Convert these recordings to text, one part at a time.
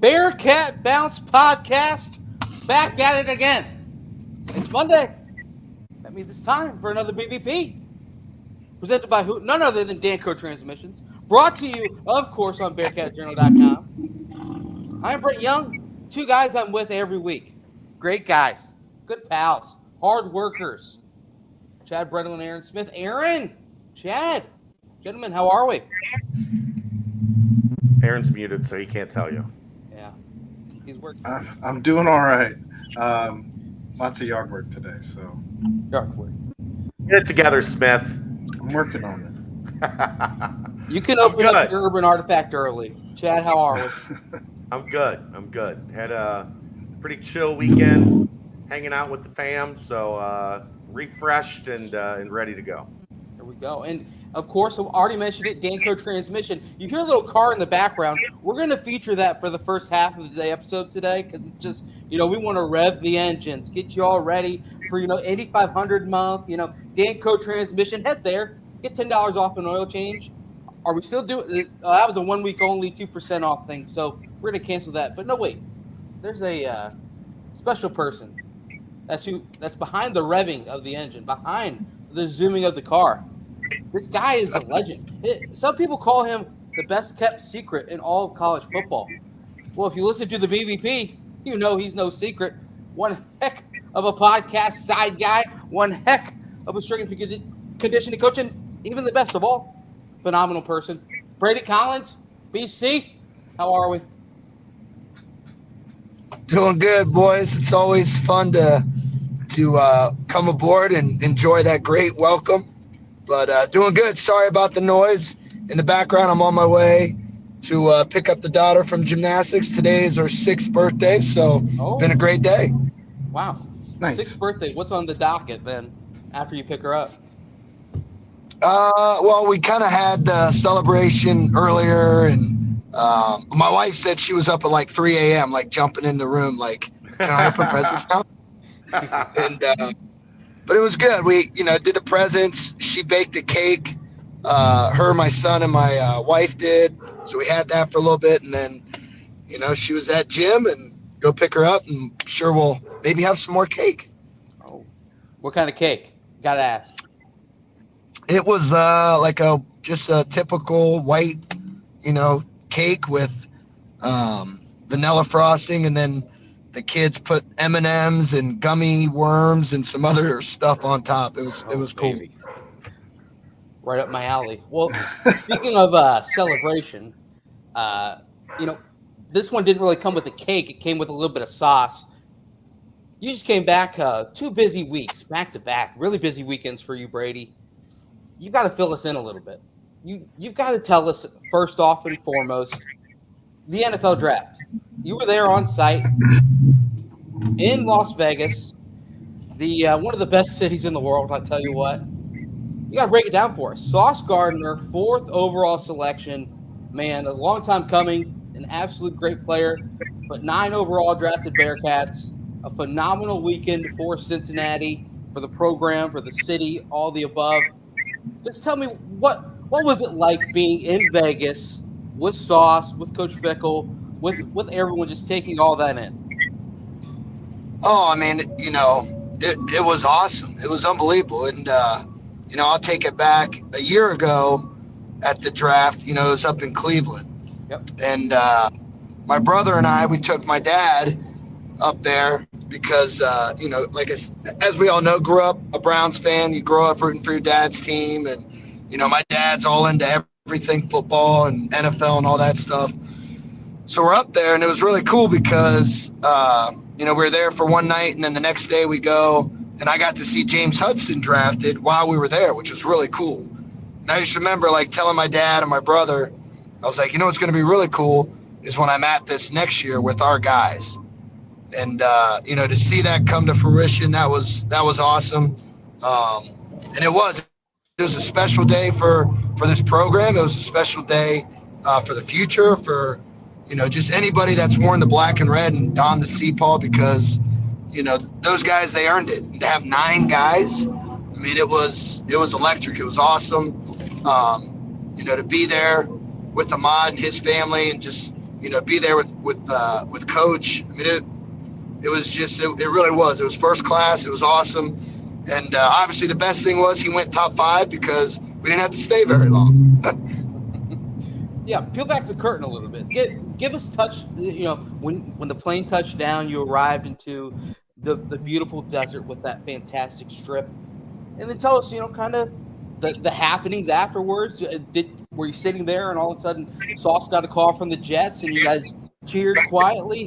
Bearcat Bounce Podcast, back at it again. It's Monday. That means it's time for another BBP. Presented by who? None other than Danco Transmissions. Brought to you, of course, on BearcatJournal.com. I'm Brett Young. Two guys I'm with every week. Great guys. Good pals. Hard workers. Chad Brennan and Aaron Smith. Aaron! Chad! Gentlemen, how are we? Aaron's muted, so he can't tell you. Yeah. He's working. I'm doing all right. Lots of yard work today, so. Yard work. Get it together, Smith. I'm working on it. You can open up your urban artifact early. Chad, how are we? I'm good. Had a pretty chill weekend, hanging out with the fam, so refreshed and ready to go. There we go. And, of course, I've already mentioned it, Danco Transmission. You hear a little car in the background. We're going to feature that for the first half of the episode today because it's just, we want to rev the engines, get you all ready for, $8,500 a month. Danco Transmission, head there, get $10 off an oil change. Are we still doing that was a 1 week only 2% off thing, so we're going to cancel that. But no, wait. There's a special person that's behind the revving of the engine, behind the zooming of the car. This guy is a legend. Some people call him the best kept secret in all of college football. Well, if you listen to the BVP, you know he's no secret. One heck of a podcast side guy, one heck of a strength and conditioning coach, and even the best of all, phenomenal person. Brady Collins, BC, how are we? Doing good, boys. It's always fun to come aboard and enjoy that great welcome. But doing good. Sorry about the noise in the background. I'm on my way to pick up the daughter from gymnastics. Today is her 6th birthday, so been a great day. Wow. Nice. 6th birthday. What's on the docket then after you pick her up? Well, we kind of had the celebration earlier, and my wife said she was up at like 3 a.m., like jumping in the room, like, can I open presents now? And but it was good. We, did the presents. She baked a cake. Her, my son, and my wife did. So we had that for a little bit, and then, she was at gym, and go pick her up, and sure we'll maybe have some more cake. Oh, what kind of cake? Gotta ask. It was just a typical white, cake with vanilla frosting, and then the kids put M&Ms and gummy worms and some other stuff on top. It was cool. Baby. Right up my alley. Well, speaking of celebration, this one didn't really come with a cake. It came with a little bit of sauce. You just came back 2 busy weeks, back to back, really busy weekends for you, Brady. You got to fill us in a little bit. You've got to tell us first off and foremost the NFL draft. You were there on site in Las Vegas, the one of the best cities in the world. I tell you what, you got to break it down for us. Sauce Gardner, 4th overall selection, man, a long time coming, an absolute great player, but 9 overall drafted Bearcats. A phenomenal weekend for Cincinnati, for the program, for the city, all the above. Just tell me what was it like being in Vegas with Sauce, with Coach Fickle, with everyone just taking all that in? Oh, I mean, it was awesome. It was unbelievable. And, I'll take it back a year ago at the draft, it was up in Cleveland. Yep. And my brother and I, we took my dad up there because, as we all know, grew up a Browns fan. You grow up rooting for your dad's team. And, my dad's all into everything football and NFL and all that stuff. So we're up there, and it was really cool because, we were there for one night, and then the next day we go, and I got to see James Hudson drafted while we were there, which was really cool. And I just remember, telling my dad and my brother, I was like, what's going to be really cool is when I'm at this next year with our guys. And, to see that come to fruition, that was awesome. And it was a special day for this program. It was a special day for the future, for, just anybody that's worn the black and red and donned the C-Paw, because, those guys, they earned it. And to have 9 guys, I mean, it was electric. It was awesome. To be there with Ahmad and his family, and just, be there with Coach. I mean, it was just, it really was. It was first class. It was awesome. And obviously the best thing was he went top 5 because we didn't have to stay very long. Yeah, peel back the curtain a little bit. Give us when the plane touched down, you arrived into the beautiful desert with that fantastic strip. And then tell us, kind of the happenings afterwards. Were you sitting there and all of a sudden Sauce got a call from the Jets and you guys cheered quietly?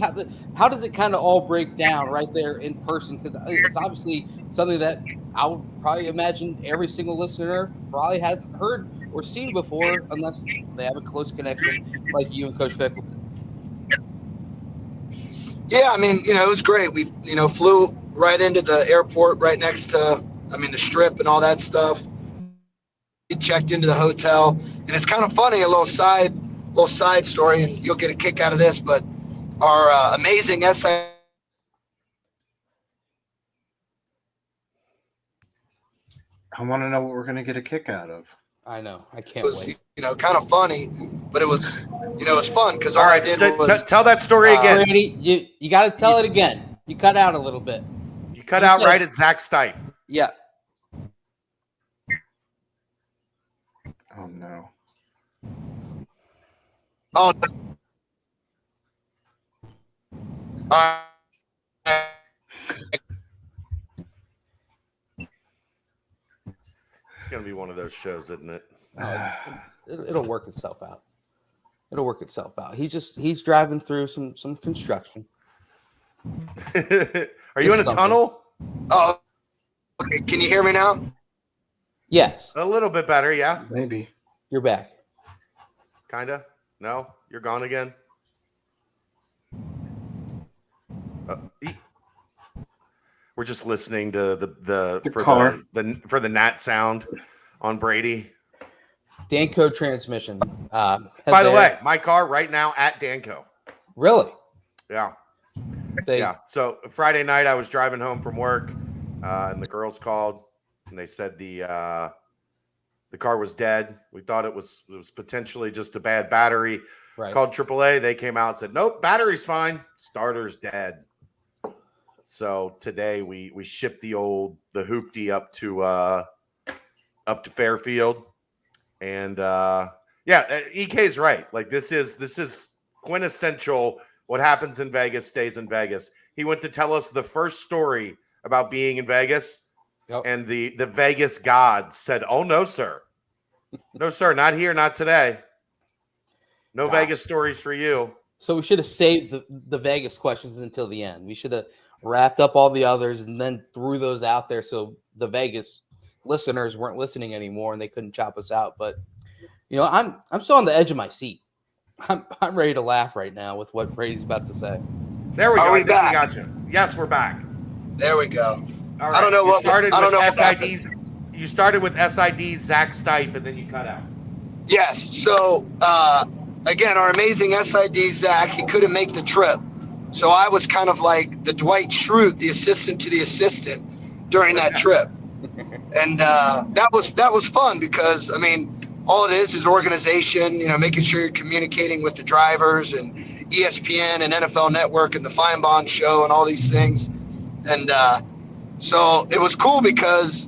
How does it kind of all break down right there in person? Because it's obviously something that I would probably imagine every single listener probably hasn't heard or seen before unless they have a close connection like you and Coach Fickleton. Yeah, I mean, it was great. We, flew right into the airport right next to, the strip and all that stuff. We checked into the hotel, and it's kind of funny, a little side story, and you'll get a kick out of this, but our amazing SI. I want to know what we're going to get a kick out of. I know. I can't wait. Kind of funny, but it was, it was fun because all right, tell that story again. Brady, you got to tell it again. You cut out a little bit. You cut out right at Zach Stipe. Yeah. Oh no. Oh. It's going to be one of those shows, isn't it? No, it'll work itself out. It'll work itself out. He's driving through some construction. Are you in a tunnel? Oh, okay. Can you hear me now? Yes. A little bit better, yeah. Maybe. You're back. Kinda. No, you're gone again. We're just listening to for the Nat sound on Brady. Danco transmission. By the way, my car right now at Danco. Really? Yeah. Yeah. So Friday night I was driving home from work, and the girls called and they said the car was dead. We thought it was potentially just a bad battery. Right. Called AAA. They came out and said, nope, battery's fine. Starter's dead. So today we shipped the hoopty up to Fairfield. And EK's right. Like this is quintessential. What happens in Vegas stays in Vegas. He went to tell us the first story about being in Vegas. Yep. And the Vegas gods said, oh, no, sir. No, sir, not here, not today. No Vegas stories for you. So we should have saved the Vegas questions until the end. We should have wrapped up all the others and then threw those out there so the Vegas listeners weren't listening anymore and they couldn't chop us out. But, I'm still on the edge of my seat. I'm ready to laugh right now with what Brady's about to say. There we go. We back? We got you. Yes, we're back. There we go. All right. I don't know what started I don't with know what SIDs. You started with SIDs, Zach Stipe, and then you cut out. Yes. So again, our amazing SID Zach, he couldn't make the trip, so I was kind of like the Dwight Schrute, the assistant to the assistant during that trip, and that was fun because all it is organization. Making sure you're communicating with the drivers and ESPN and NFL Network and the Feinbaum Show and all these things, and so it was cool because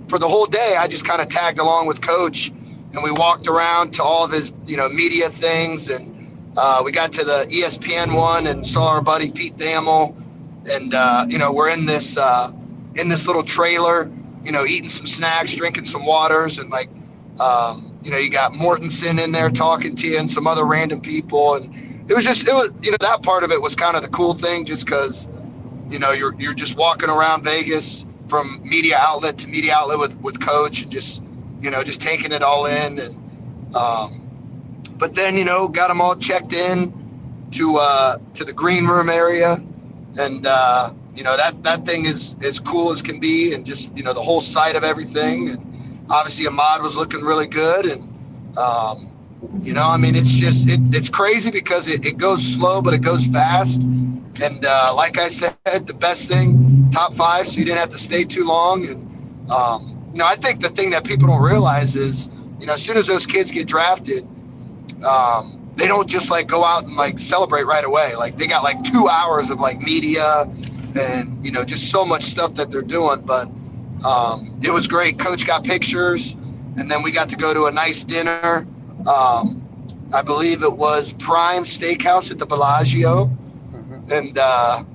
for the whole day I just kind of tagged along with Coach. And we walked around to all of his, media things, and we got to the ESPN one and saw our buddy Pete Thamel, and we're in this little trailer, eating some snacks, drinking some waters, and you got Mortensen in there talking to you and some other random people, and it was that part of it was kind of the cool thing, just because you're just walking around Vegas from media outlet to media outlet with Coach and just taking it all in, and but then got them all checked in to the green room area, and that thing is as cool as can be, and just the whole site of everything, and obviously Ahmad was looking really good, and it's crazy because it goes slow but it goes fast, and like I said, the best thing, top 5, so you didn't have to stay too long, and I think the thing that people don't realize is, as soon as those kids get drafted, they don't just like go out and like celebrate right away. Like they got like 2 hours of like media and, you know, just so much stuff that they're doing. But it was great. Coach got pictures, and then we got to go to a nice dinner. I believe it was Prime Steakhouse at the Bellagio. And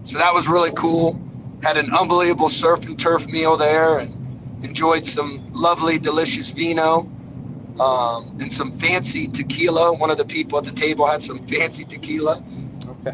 so that was really cool. Had an unbelievable surf and turf meal there and enjoyed some lovely, delicious vino and some fancy tequila. One of the people at the table had some fancy tequila. Okay.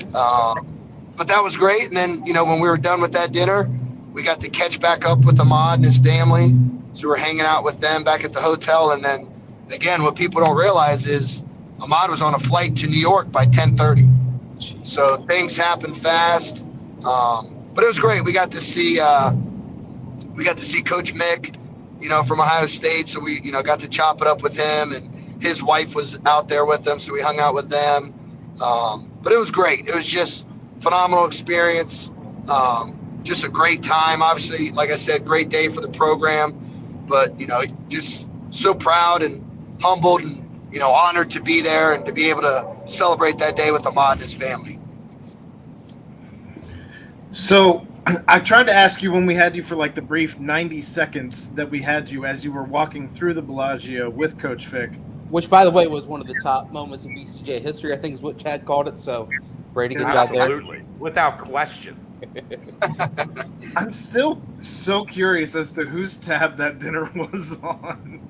But that was great. And then, you know, when we were done with that dinner, we got to catch back up with Ahmad and his family. So we're hanging out with them back at the hotel. And then, again, what people don't realize is Ahmad was on a flight to New York by 10:30. So things happen fast, but it was great. We got to see Coach Mick, you know, from Ohio State. So we, you know, got to chop it up with him, and his wife was out there with them, so we hung out with them. But it was great. It was just phenomenal experience. Just a great time. Obviously, like I said, great day for the program. But you know, just so proud and humbled and, you know, honored to be there and to be able to celebrate that day with Ahmad and his family. So I tried to ask you when we had you for like the brief 90 seconds that we had you as you were walking through the Bellagio with Coach Fick. Which, by the way, was one of the top moments in BCJ history, I think is what Chad called it. So, Brady, good job there. Absolutely, without question. I'm still so curious as to whose tab that dinner was on.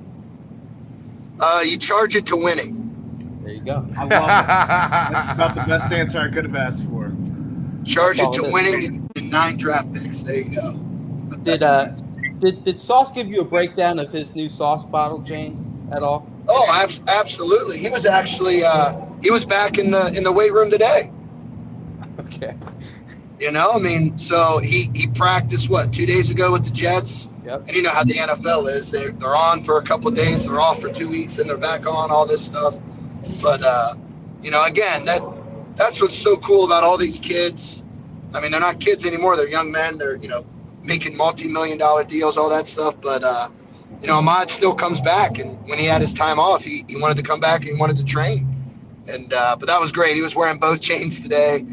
You charge it to winning. There you go. I love it. That's about the best answer I could have asked for. Charge That's it all to it is. winning in 9 draft picks. There you go. Did Sauce give you a breakdown of his new sauce bottle, Jane, at all? Oh, absolutely. He was actually he was back in the weight room today. Okay. You know, I mean, so he practiced 2 days ago with the Jets. Yep. And you know how the NFL is. They're on for a couple of days, they're off for 2 weeks, and they're back on, all this stuff. But you know, again, that's what's so cool about all these kids. I mean, they're not kids anymore. They're young men. They're, you know, making multi-million-dollar deals, all that stuff. But you know, Ahmad still comes back, and when he had his time off, he wanted to come back and he wanted to train. And but that was great. He was wearing both chains today.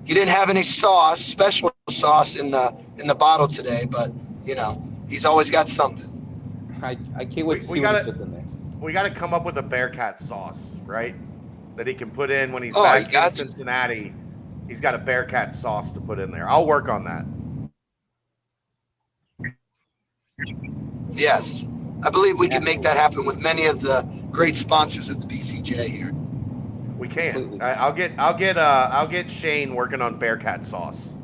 He didn't have any special sauce in the bottle today, but you know, he's always got something. I can't wait to see what he puts in there. We got to come up with a Bearcat sauce, right? That he can put in when he's Oh, back he got in Cincinnati. He's got a Bearcat sauce to put in there. I'll work on that. Yes, I believe we can make that happen with many of the great sponsors of the BCJ here. We can. Completely. I'll get Shane working on Bearcat sauce.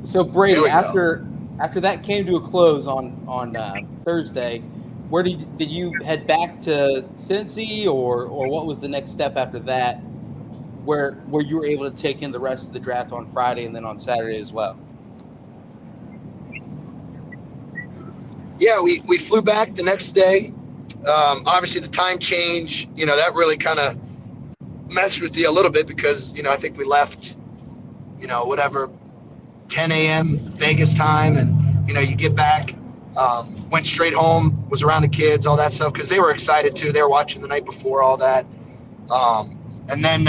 So Brady, Here we after that came to a close on Thursday, where did you head back to Cincy, or what was the next step after that, where you were able to take in the rest of the draft on Friday and then on Saturday as well? Yeah, we flew back the next day. Obviously, the time change, you know, that really kind of messed with you a little bit because, you know, I think we left, you know, whatever, 10 a.m. Vegas time. And, you know, you get back, went straight home, was around the kids, all that stuff, because they were excited too. They were watching the night before, all that. And then,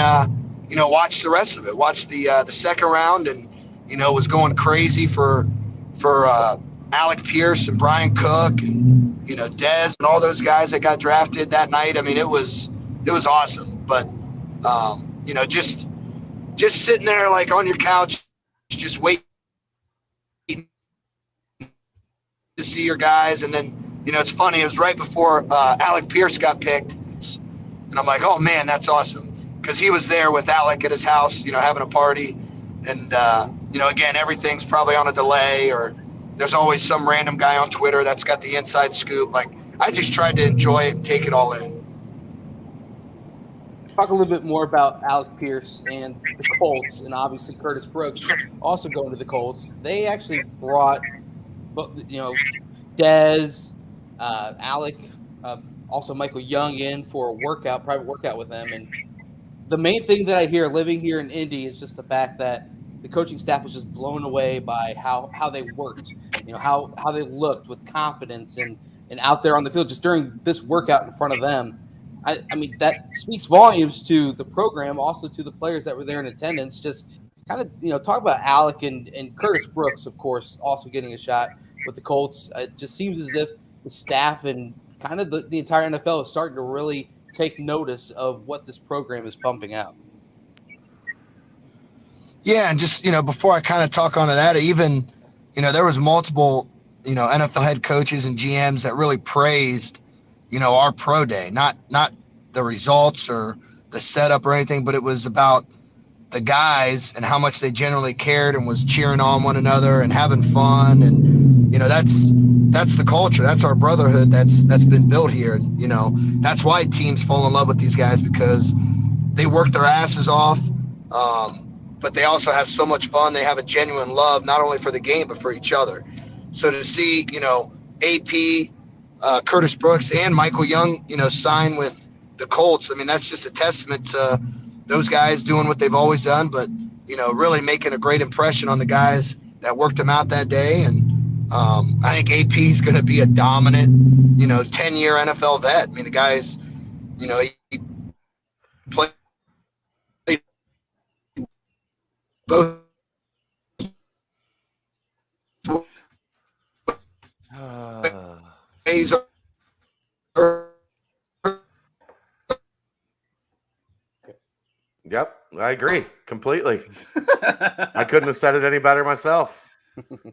you know, watched the rest of it, watched the second round, and, you know, was going crazy for Alec Pierce and Brian Cook and, you know, Dez and all those guys that got drafted that night. I mean, it was awesome. But, you know, just sitting there like on your couch, just waiting to see your guys. And then, you know, it's funny. It was right before Alec Pierce got picked. And I'm like, oh, man, that's awesome. Because he was there with Alec at his house, you know, having a party. And, you know, again, everything's probably on a delay, or there's always some random guy on Twitter that's got the inside scoop. Like, I just tried to enjoy it and take it all in. Talk a little bit more about Alec Pierce and the Colts, and obviously Curtis Brooks also going to the Colts. They actually brought, you know, Dez, Alec, also Michael Young in for a private workout with them. And the main thing that I hear living here in Indy is just the fact that the coaching staff was just blown away by how they worked, you know, how they looked with confidence and out there on the field just during this workout in front of them. I mean, that speaks volumes to the program, also to the players that were there in attendance. Just kind of, talk about Alec and Curtis Brooks, of course, also getting a shot with the Colts. It just seems as if the staff and kind of the entire NFL is starting to really take notice of what this program is pumping out. Yeah, and just, before I kind of talk onto that, even, there was multiple, NFL head coaches and GMs that really praised, our pro day, not the results or the setup or anything, but it was about the guys and how much they generally cared and was cheering on one another and having fun. And, that's the culture. That's our brotherhood that's been built here. And, that's why teams fall in love with these guys, because they work their asses off. But they also have so much fun. They have a genuine love, not only for the game, but for each other. So to see, AP, Curtis Brooks, and Michael Young, sign with the Colts, I mean, that's just a testament to those guys doing what they've always done, but, really making a great impression on the guys that worked them out that day. And I think AP is going to be a dominant, 10-year NFL vet. I mean, the guy's, he played both ways. Yep, I agree completely. I couldn't have said it any better myself.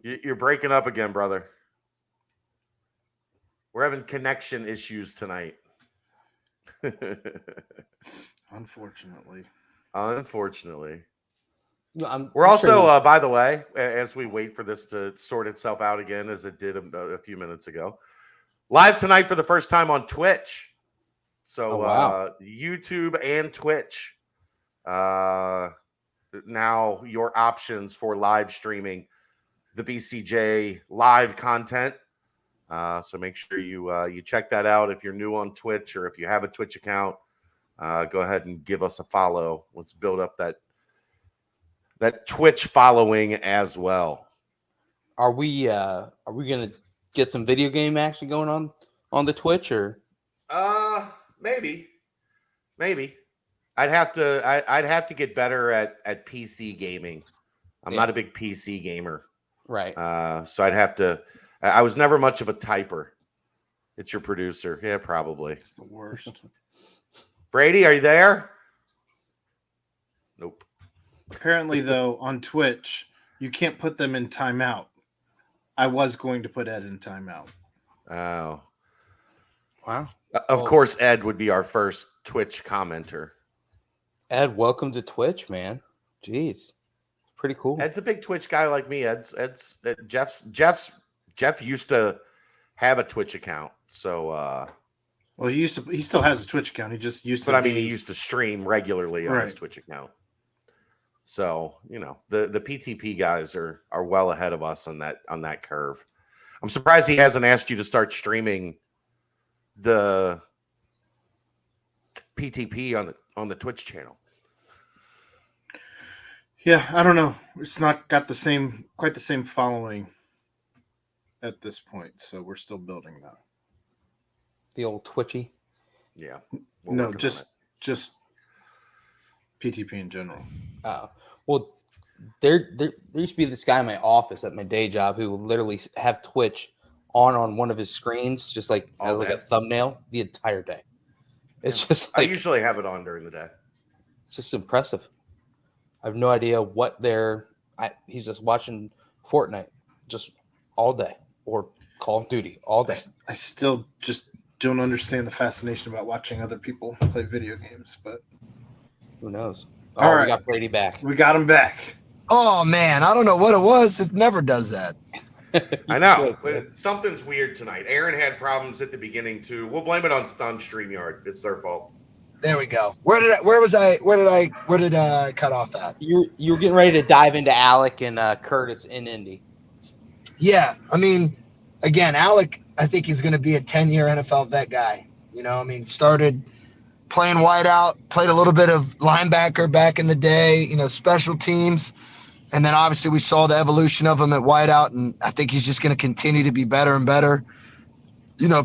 You're breaking up again, brother. We're having connection issues tonight. Unfortunately. We're also, by the way, as we wait for this to sort itself out again, as it did a few minutes ago, live tonight for the first time on Twitch. So YouTube and Twitch. Now your options for live streaming the BCJ live content. So make sure you check that out. If you're new on Twitch or if you have a Twitch account, go ahead and give us a follow. Let's build up that Twitch following as well. Are we gonna get some video game action going on the Twitch, or? Maybe. I'd have to get better at PC gaming. I'm not a big PC gamer. Right. So I'd have to. I was never much of a typer. It's your producer. Yeah, probably. It's the worst. Brady, are you there? Nope. Apparently, though, on Twitch, you can't put them in timeout. I was going to put Ed in timeout. Oh. Wow. Of course, Ed would be our first Twitch commenter. Ed, welcome to Twitch, man. Jeez. Pretty cool. Ed's a big Twitch guy like me. Jeff used to have a Twitch account. So well, he still has a Twitch account. He just used to. But I mean, he used to stream regularly on his Twitch account. So, the PTP guys are well ahead of us on that curve. I'm surprised he hasn't asked you to start streaming the PTP on the Twitch channel. Yeah, I don't know. It's not got quite the same following at this point, so we're still building that. The old Twitchy. Yeah. No, just PTP in general. Well, there used to be this guy in my office at my day job who would literally have Twitch on one of his screens, just like as like a thumbnail the entire day. It's just like, I usually have it on during the day. It's just impressive. I have no idea what he's just watching Fortnite just all day, or Call of Duty all day. I still just don't understand the fascination about watching other people play video games, but who knows? All right. We got Brady back. We got him back. Oh, man. I don't know what it was. It never does that. I know. Something's weird tonight. Aaron had problems at the beginning, too. We'll blame it on StreamYard. It's their fault. There we go. Where did I cut off at? You were getting ready to dive into Alec and Curtis in Indy. Yeah. I mean, again, Alec, I think he's going to be a 10-year NFL vet guy. Started playing wideout, played a little bit of linebacker back in the day, special teams. And then obviously we saw the evolution of him at wideout, and I think he's just going to continue to be better and better.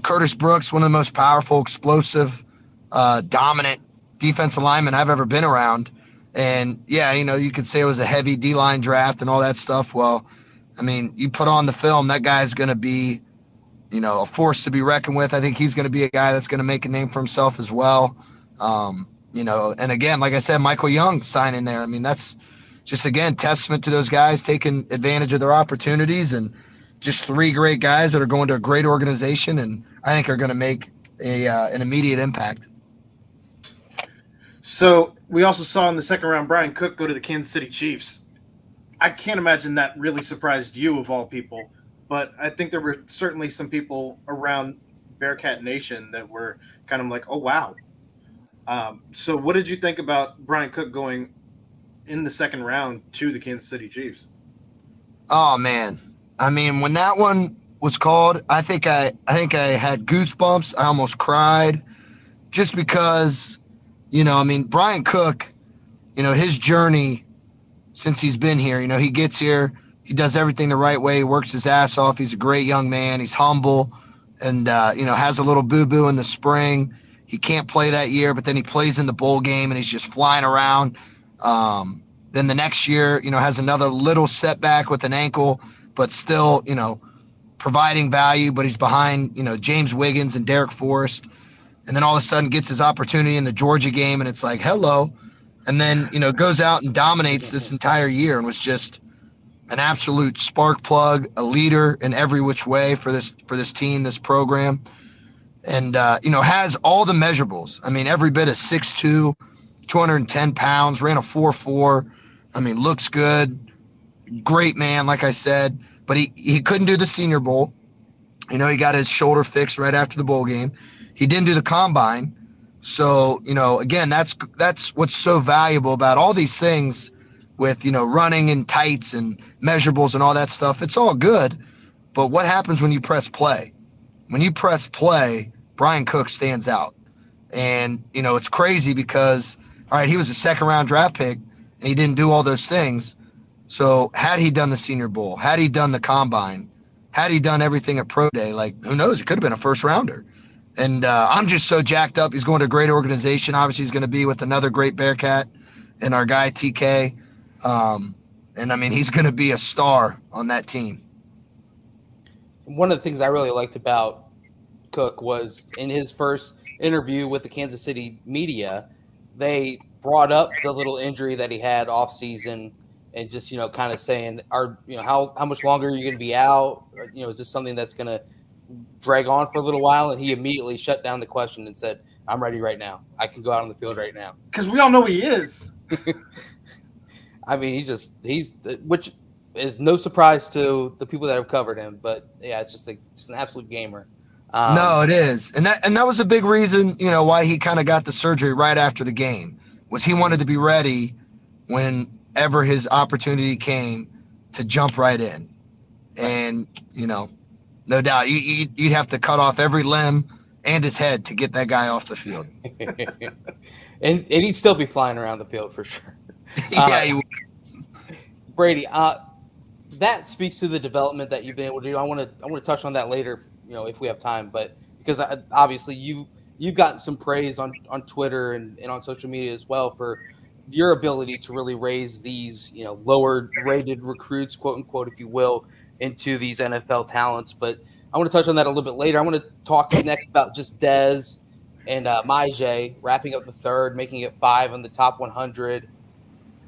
Curtis Brooks, one of the most powerful, explosive dominant defensive lineman I've ever been around. And yeah, you could say it was a heavy D-line draft and all that stuff. Well, I mean, you put on the film, that guy's going to be, a force to be reckoned with. I think he's going to be a guy that's going to make a name for himself as well. And again, like I said, Michael Young signing there. I mean, that's just, again, testament to those guys taking advantage of their opportunities, and just 3 great guys that are going to a great organization and I think are going to make an immediate impact. So we also saw in the second round Brian Cook go to the Kansas City Chiefs. I can't imagine that really surprised you of all people, but I think there were certainly some people around Bearcat Nation that were kind of like, oh, wow. So what did you think about Brian Cook going in the second round to the Kansas City Chiefs? Oh, man. I mean, when that one was called, I think I had goosebumps. I almost cried just because, Brian Cook, his journey since he's been here, he gets here, he does everything the right way, he works his ass off. He's a great young man. He's humble and, has a little boo-boo in the spring. He can't play that year, but then he plays in the bowl game and he's just flying around. Then the next year, has another little setback with an ankle, but still, providing value, but he's behind, James Wiggins and Derek Forrest. And then all of a sudden gets his opportunity in the Georgia game, and it's like, hello. And then, goes out and dominates this entire year and was just an absolute spark plug, a leader in every which way for this team, this program. And, has all the measurables. I mean, every bit of 6'2", 210 pounds, ran a 4.4. I mean, looks good. Great man, like I said. But he couldn't do the Senior Bowl. He got his shoulder fixed right after the bowl game. He didn't do the combine. So, again, that's what's so valuable about all these things with, running in tights and measurables and all that stuff. It's all good. But what happens when you press play? When you press play, Brian Cook stands out. And, it's crazy because, all right, he was a second-round draft pick, and he didn't do all those things. So had he done the Senior Bowl, had he done the combine, had he done everything at Pro Day, like, who knows? It could have been a first-rounder. And I'm just so jacked up. He's going to a great organization. Obviously, he's going to be with another great Bearcat and our guy TK. And, I mean, he's going to be a star on that team. One of the things I really liked about Cook was in his first interview with the Kansas City media, they brought up the little injury that he had off season and just, kind of saying, how much longer are you going to be out? Is this something that's going to drag on for a little while? And he immediately shut down the question and said, I'm ready right now. I can go out on the field right now. Because we all know he is. I mean, which is no surprise to the people that have covered him, but yeah, it's just an absolute gamer. No, it is. And that was a big reason, why he kind of got the surgery right after the game, was he wanted to be ready whenever his opportunity came to jump right in. And, no doubt, you'd have to cut off every limb and his head to get that guy off the field. and he'd still be flying around the field for sure. Yeah, he would. Brady, that speaks to the development that you've been able to do. I want to touch on that later, if we have time. But because obviously you've gotten some praise on Twitter and on social media as well for your ability to really raise these lower rated recruits, quote unquote, if you will, into these NFL talents. But I want to touch on that a little bit later. I want to talk next about just Dez and Mailbag wrapping up the third, making it 5 on the top 100.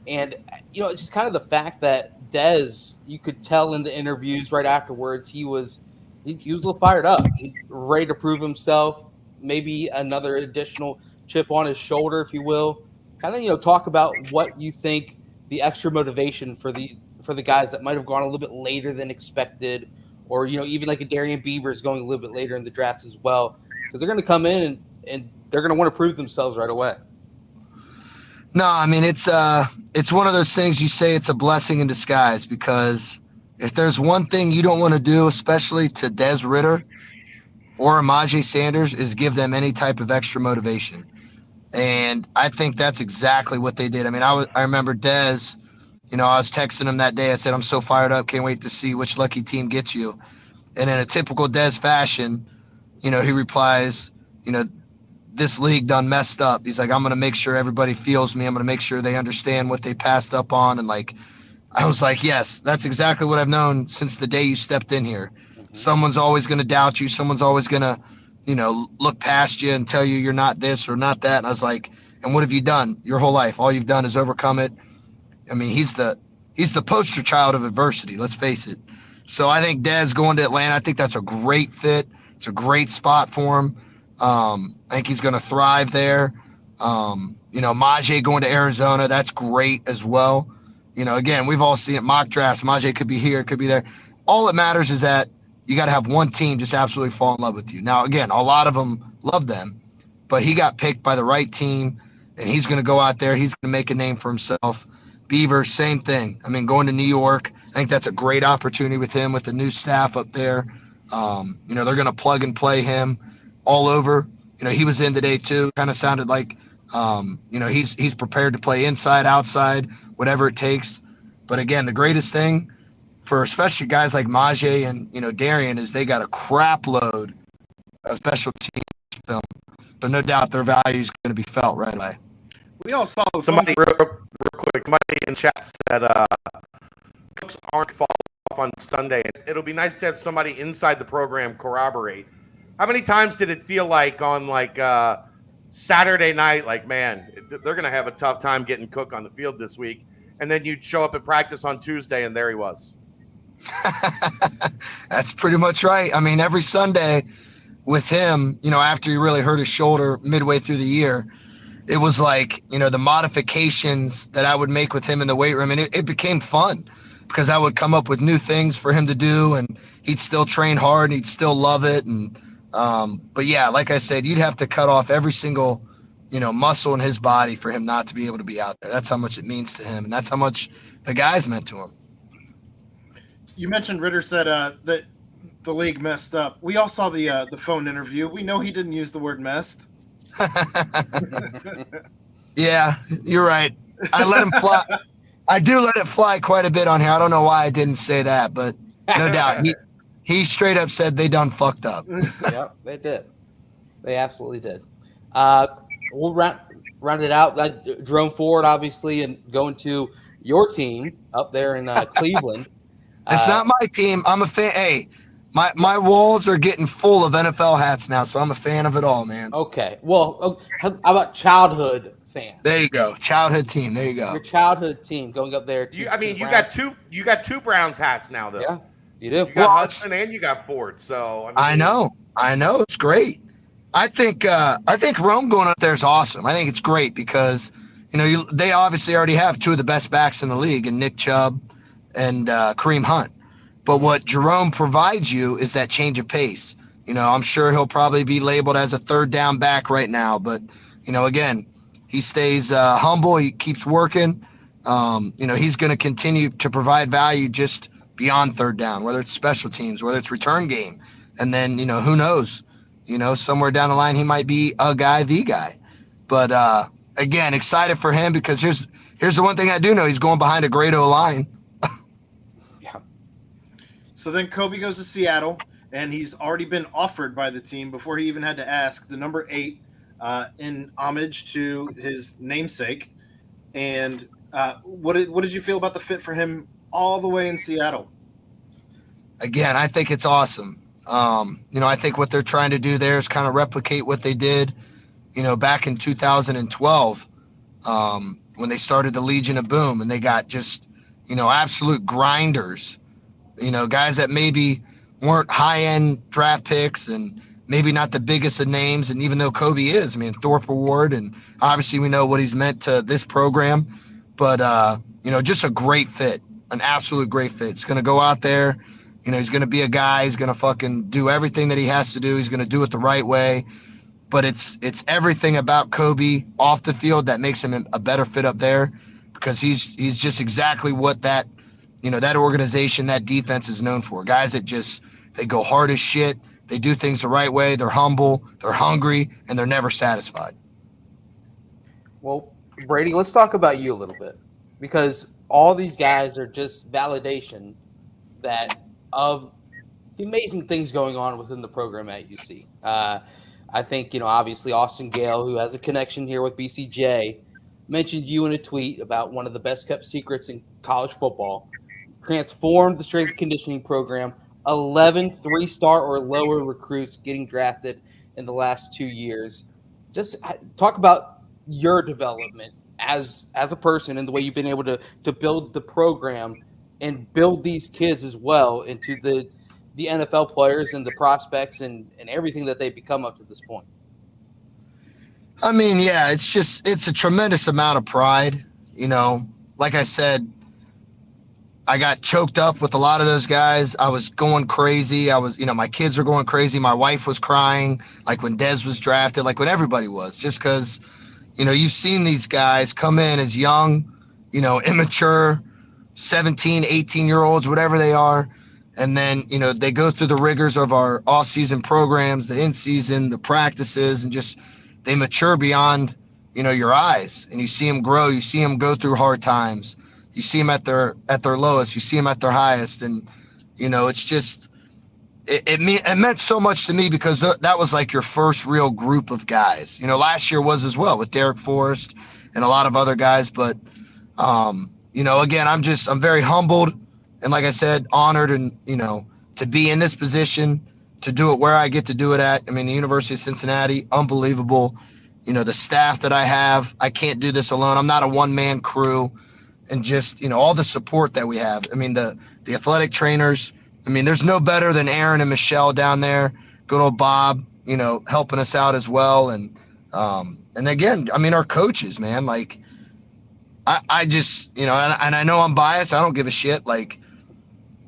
And, it's just kind of the fact that Dez, you could tell in the interviews right afterwards, he was a little fired up. He ready to prove himself, maybe another additional chip on his shoulder, if you will. Kind of, talk about what you think the extra motivation for the guys that might have gone a little bit later than expected, or, even like a Darian Beavers going a little bit later in the draft as well, because they're going to come in and they're going to want to prove themselves right away. No, I mean, it's one of those things you say it's a blessing in disguise, because if there's one thing you don't want to do, especially to Des Ridder or Amajay Sanders, is give them any type of extra motivation. And I think that's exactly what they did. I mean, I remember Des, I was texting him that day. I said, I'm so fired up. Can't wait to see which lucky team gets you. And in a typical Des fashion, he replies, this league done messed up. He's like, I'm going to make sure everybody feels me. I'm going to make sure they understand what they passed up on. And like, I was like, yes, that's exactly what I've known since the day you stepped in here. Someone's always going to doubt you. Someone's always going to, look past you and tell you you're not this or not that. And I was like, and what have you done your whole life? All you've done is overcome it. I mean, he's the poster child of adversity. Let's face it. So I think Dez going to Atlanta, I think that's a great fit. It's a great spot for him. I think he's going to thrive there. Majay going to Arizona, that's great as well. Again, we've all seen it, mock drafts. Majay could be here, could be there. All that matters is that you got to have one team just absolutely fall in love with you. Now, again, a lot of them love them, but he got picked by the right team, and he's going to go out there. He's going to make a name for himself. Beaver, same thing. I mean, going to New York, I think that's a great opportunity with him, with the new staff up there. They're going to plug and play him all over. He was in today too. Kind of sounded like, he's prepared to play inside, outside, whatever it takes. But again, the greatest thing for especially guys like Majay and, Darian is they got a crap load of special teams film. So no doubt their value is going to be felt right away. We all saw Somebody real quick. Somebody in chat said Cooks aren't fall off on Sunday. It'll be nice to have somebody inside the program corroborate. How many times did it feel like on Saturday night, like, man, they're going to have a tough time getting Cook on the field this week, and then you'd show up at practice on Tuesday and there he was? That's pretty much right. I mean, every Sunday with him, after he really hurt his shoulder midway through the year, it was like, the modifications that I would make with him in the weight room, and it became fun because I would come up with new things for him to do, and he'd still train hard and he'd still love it. And but yeah, like I said, you'd have to cut off every single muscle in his body for him not to be able to be out there. That's how much it means to him, and that's how much the guys meant to him. You mentioned Ritter said that the league messed up. We all saw the phone interview. We know he didn't use the word messed. Yeah, you're right. I let him fly. I do let it fly quite a bit on here. I don't know why I didn't say that, but no doubt he straight up said they done fucked up. Yep, they did. They absolutely did. We'll round it out. Jerome Ford, obviously, and going to your team up there in Cleveland. It's not my team. I'm a fan. Hey, my walls are getting full of NFL hats now, so I'm a fan of it all, man. Okay. Well, how about childhood fan? There you go. Childhood team. There you go. Your childhood team going up there. You got two Browns hats now, though. Yeah, you do. You got Hudson and you got Ford. So I know. It's great. I think Rome going up there is awesome. I think it's great because they obviously already have two of the best backs in the league, and Nick Chubb and Kareem Hunt. But what Jerome provides you is that change of pace. I'm sure he'll probably be labeled as a third down back right now, but again, he stays humble. He keeps working. He's going to continue to provide value just beyond third down, whether it's special teams, whether it's return game. And then, who knows, somewhere down the line, he might be the guy. But again, excited for him because here's the one thing I do know. He's going behind a great O-line. Yeah. So then Kobe goes to Seattle, and he's already been offered by the team before he even had to ask, the number 8 in homage to his namesake. And what did you feel about the fit for him all the way in Seattle? Again, I think it's awesome. I think what they're trying to do there is kind of replicate what they did, back in 2012 when they started the Legion of Boom, and they got just, absolute grinders, guys that maybe weren't high-end draft picks and maybe not the biggest of names. And even though Kobe is, Thorpe Award, and obviously we know what he's meant to this program, but, just a great fit, an absolute great fit. It's going to go out there. He's going to be a guy. He's going to fucking do everything that he has to do. He's going to do it the right way. But it's everything about Kobe off the field that makes him a better fit up there, because he's just exactly what that organization, that defense is known for. Guys that they go hard as shit. They do things the right way. They're humble. They're hungry, and they're never satisfied. Well, Brady, let's talk about you a little bit, because all these guys are just validation of the amazing things going on within the program at UC. I think, obviously Austin Gale, who has a connection here with BCJ, mentioned you in a tweet about one of the best kept secrets in college football. Transformed the strength conditioning program, 11 3-star or lower recruits getting drafted in the last 2 years. Just talk about your development as a person and the way you've been able to build the program and build these kids as well into the NFL players and the prospects and everything that they've become up to this point. I mean, yeah, it's a tremendous amount of pride. Like I said, I got choked up with a lot of those guys. I was going crazy. My kids were going crazy. My wife was crying, like when Dez was drafted, like when everybody was, just because, you've seen these guys come in as young, immature, 17, 18-year-olds, whatever they are. And then, they go through the rigors of our off-season programs, the in-season, the practices, and just they mature beyond, your eyes. And you see them grow. You see them go through hard times. You see them at their lowest. You see them at their highest. And, it's just it meant so much to me because that was like your first real group of guys. Last year was as well with Derek Forrest and a lot of other guys. But, again, I'm very humbled. And like I said, honored and, to be in this position, to do it where I get to do it at. I mean, the University of Cincinnati, unbelievable. The staff that I have, I can't do this alone. I'm not a one-man crew. And just, all the support that we have. I mean, the athletic trainers, there's no better than Aaron and Michelle down there. Good old Bob, helping us out as well. And again, our coaches, man, like I just, and I know I'm biased. I don't give a shit. Like,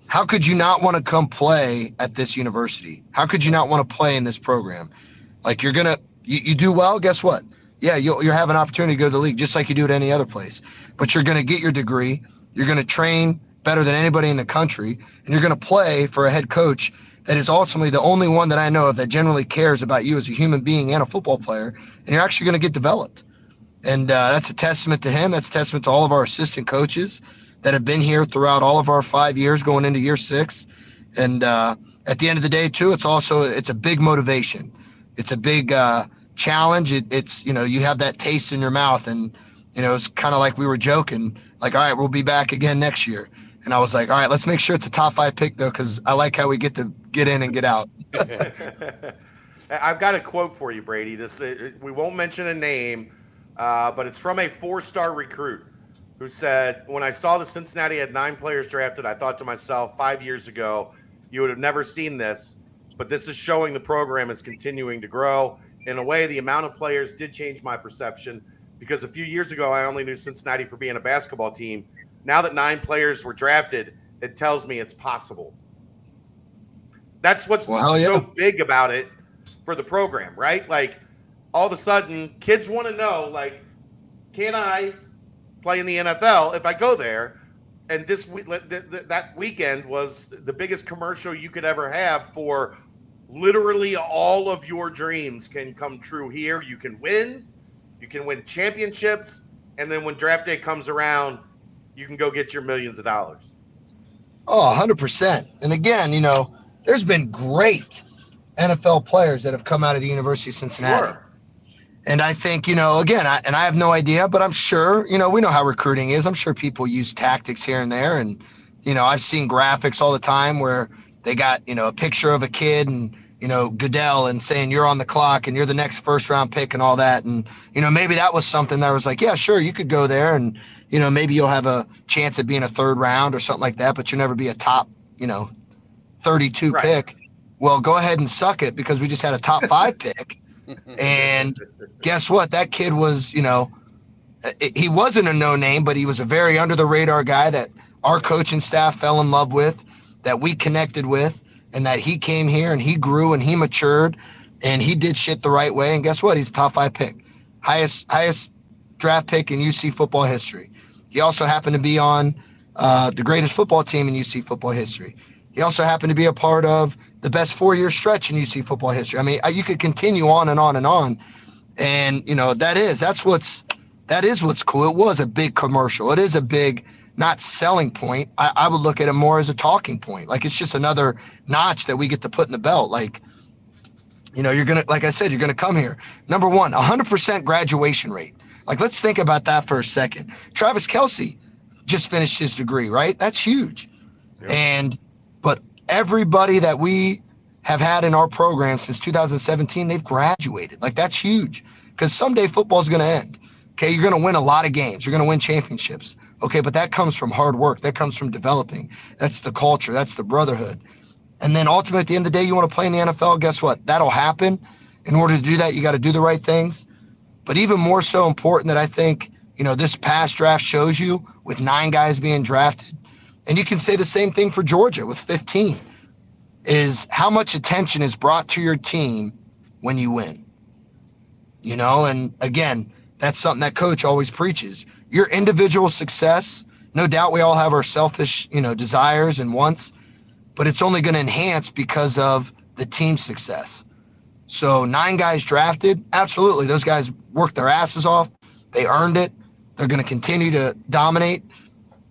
how could you not want to come play at this university? How could you not want to play in this program? Like, you do well, guess what? Yeah, you'll have an opportunity to go to the league just like you do at any other place. But you're going to get your degree. You're going to train better than anybody in the country. And you're going to play for a head coach that is ultimately the only one that I know of that generally cares about you as a human being and a football player. And you're actually going to get developed. And that's a testament to him. That's a testament to all of our assistant coaches that have been here throughout all of our 5 years going into year 6. And at the end of the day, too, it's a big motivation. It's a big challenge. It's you have that taste in your mouth, and it's kind of like we were joking, like, all right, we'll be back again next year. And I was like, all right, let's make sure it's a top 5 pick though, because I like how we get to get in and get out. I've got a quote for you, Brady. We won't mention a name, but it's from a 4-star recruit who said, when I saw that Cincinnati had 9 players drafted, I thought to myself 5 years ago, you would have never seen this, but this is showing the program is continuing to grow. In a way, the amount of players did change my perception, because a few years ago, I only knew Cincinnati for being a basketball team. Now that 9 players were drafted, it tells me it's possible. That's what's so big about it for the program, right? Like, all of a sudden, kids want to know, like, can I play in the NFL if I go there? And that weekend was the biggest commercial you could ever have for literally all of your dreams can come true here. You can win championships, and then when draft day comes around, you can go get your millions of dollars. Oh, 100%. And again, there's been great NFL players that have come out of the University of Cincinnati. Sure. And I think, again, I have no idea, but I'm sure, we know how recruiting is. I'm sure people use tactics here and there. And, I've seen graphics all the time where they got, a picture of a kid and, Goodell and saying you're on the clock and you're the next first round pick and all that. And, maybe that was something that was like, yeah, sure, you could go there and, maybe you'll have a chance at being a 3rd round or something like that, but you'll never be a top, 32 right. pick. Well, go ahead and suck it, because we just had a top 5 pick. And guess what? That kid was, he wasn't a no name, but he was a very under the radar guy that our coaching staff fell in love with, that we connected with, and that he came here and he grew and he matured and he did shit the right way. And guess what? He's a top 5 pick, highest draft pick in UC football history. He also happened to be on the greatest football team in UC football history. He also happened to be a part of the best 4-year stretch in UC football history. I mean, you could continue on and on and on. And, that is what's cool. It was a big commercial. It is a big, not selling point. I would look at it more as a talking point. Like, it's just another notch that we get to put in the belt. Like, You know, you're going to, like I said, you're going to come here. Number one, 100% graduation rate. Like, let's think about that for a second. Travis Kelce just finished his degree, right? That's huge. Yeah. But everybody that we have had in our program since 2017, they've graduated. Like, that's huge, because someday football is going to end. Okay, you're going to win a lot of games. You're going to win championships. Okay, but that comes from hard work. That comes from developing. That's the culture. That's the brotherhood. And then ultimately, at the end of the day, you want to play in the NFL, guess what? That'll happen. In order to do that, you got to do the right things. But even more so important that I think, you know, this past draft shows you, with 9 guys being drafted, and you can say the same thing for Georgia with 15, is how much attention is brought to your team when you win. You know, and again, that's something that coach always preaches. Your individual success, no doubt we all have our selfish, you know, desires and wants, but it's only going to enhance because of the team success. So 9 guys drafted, absolutely. Those guys worked their asses off. They earned it. They're going to continue to dominate,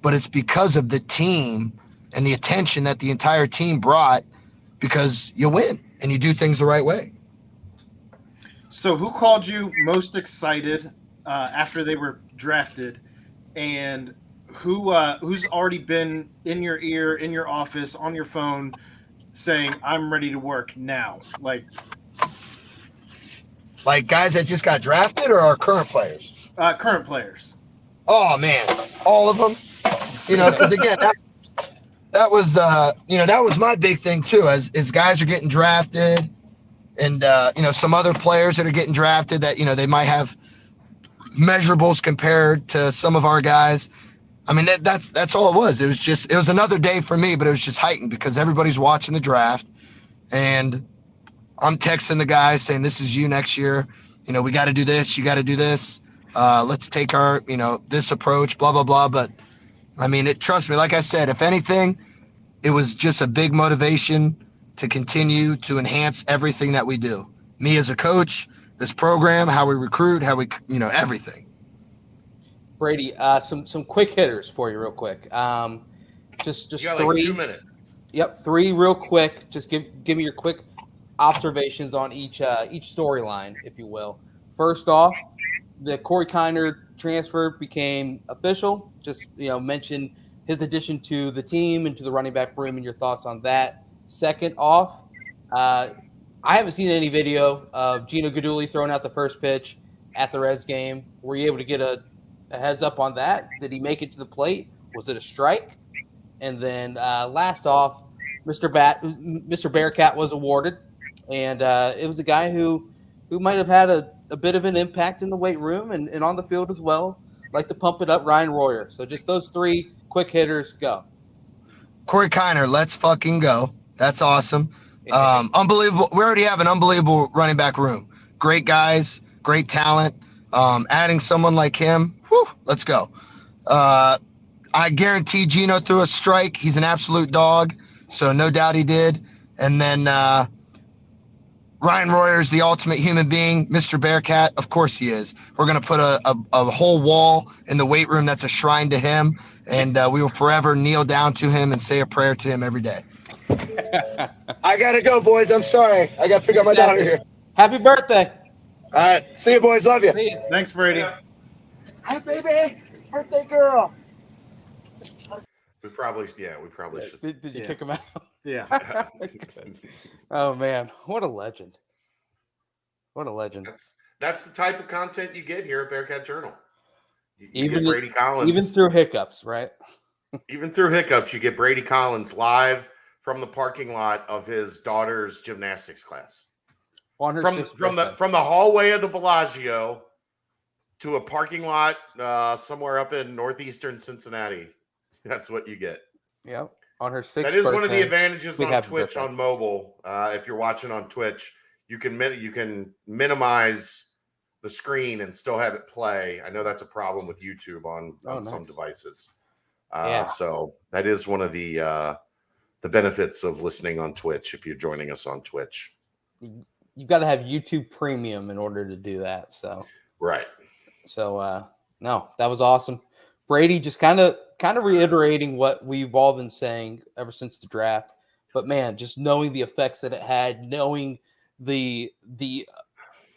but it's because of the team and the attention that the entire team brought, because you win and you do things the right way. So who called you most excited after they were drafted, and who's already been in your ear, in your office, on your phone, saying, I'm ready to work now? Like guys that just got drafted, or our current players? Current players. Oh man, all of them. You know, because again, that was you know, that was my big thing too. As guys are getting drafted, and you know, some other players that are getting drafted that, you know, they might have measurables compared to some of our guys. I mean, that's all it was. It was another day for me, but it was just heightened because everybody's watching the draft, and I'm texting the guys saying, this is you next year. You know, we got to do this. You got to do this. Let's take our, you know, this approach, blah, blah, blah. But I mean, trust me, like I said, if anything, it was just a big motivation to continue to enhance everything that we do. Me as a coach, this program, how we recruit, how we, you know, everything. Brady, some quick hitters for you real quick. Just You got 3. like 2 minutes. Yep, 3 real quick. Just give me your quick observations on each storyline, if you will. First off, the Corey Kiner transfer became official. Just, you know, mention his addition to the team and to the running back room and your thoughts on that. Second off, I haven't seen any video of Gino Guidugli throwing out the first pitch at the Reds game. Were you able to get a heads up on that? Did he make it to the plate? Was it a strike? And then last off, Mr. Bearcat was awarded, and it was a guy who might have had a bit of an impact in the weight room and on the field as well. Like to pump it up, Ryan Royer. So just those 3 quick hitters, go. Corey Kiner, let's fucking go. That's awesome. Unbelievable. We already have an unbelievable running back room. Great guys, great talent. Adding someone like him, whew, let's go. I guarantee Gino threw a strike. He's an absolute dog, so no doubt he did. And then Ryan Royer is the ultimate human being. Mr. Bearcat, of course he is. We're going to put a whole wall in the weight room that's a shrine to him, and we will forever kneel down to him and say a prayer to him every day. I got to go, boys. I'm sorry. I got to pick up my daughter here. Happy birthday. All right. See you, boys. Love you. See you. Thanks, Brady. Hi, baby. Birthday girl. We probably should. Did you kick him out? Yeah. Oh man, what a legend! What a legend! That's the type of content you get here at Bearcat Journal. You Even get Brady Collins, even through hiccups, right? even through hiccups, you get Brady Collins live from the parking lot of his daughter's gymnastics class. On her From the hallway of the Bellagio to a parking lot somewhere up in northeastern Cincinnati. That's what you get. Yep. On her 6th That is birthday, one of the advantages we on have Twitch birthday. on mobile. If you're watching on Twitch, you can minimize the screen and still have it play. I know that's a problem with YouTube on some devices. So that is one of the benefits of listening on Twitch if you're joining us on Twitch. You've got to have YouTube Premium in order to do that. So Right. So no, that was awesome. Brady just kind of reiterating what we've all been saying ever since the draft. But man, just knowing the effects that it had, knowing that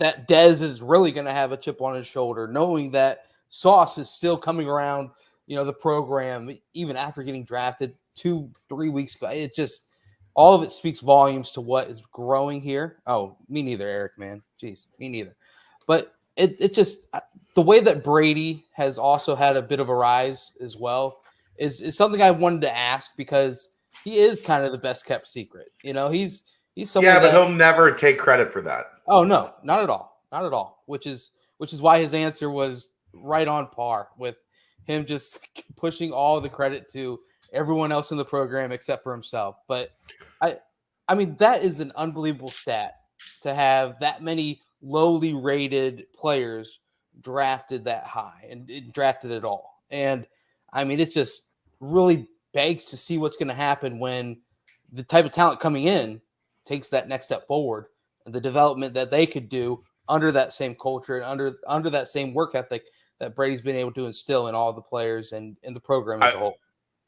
Dez is really going to have a chip on his shoulder, knowing that Sauce is still coming around, the program, even after getting drafted 2-3 weeks ago. It just, all of it speaks volumes to what is growing here. Oh, me neither, Eric, man. Jeez, me neither. But it just, the way that Brady has also had a bit of a rise as well is something I wanted to ask, because he is kind of the best kept secret. He's someone but that, he'll never take credit for that. Oh no, not at all. Not at all. Which is why his answer was right on par with him just pushing all the credit to everyone else in the program except for himself. But I mean, that is an unbelievable stat to have that many lowly rated players drafted that high and drafted at all. And I mean, it just really begs to see what's going to happen when the type of talent coming in takes that next step forward, and the development that they could do under that same culture and under that same work ethic that Brady's been able to instill in all the players and in the program as a whole.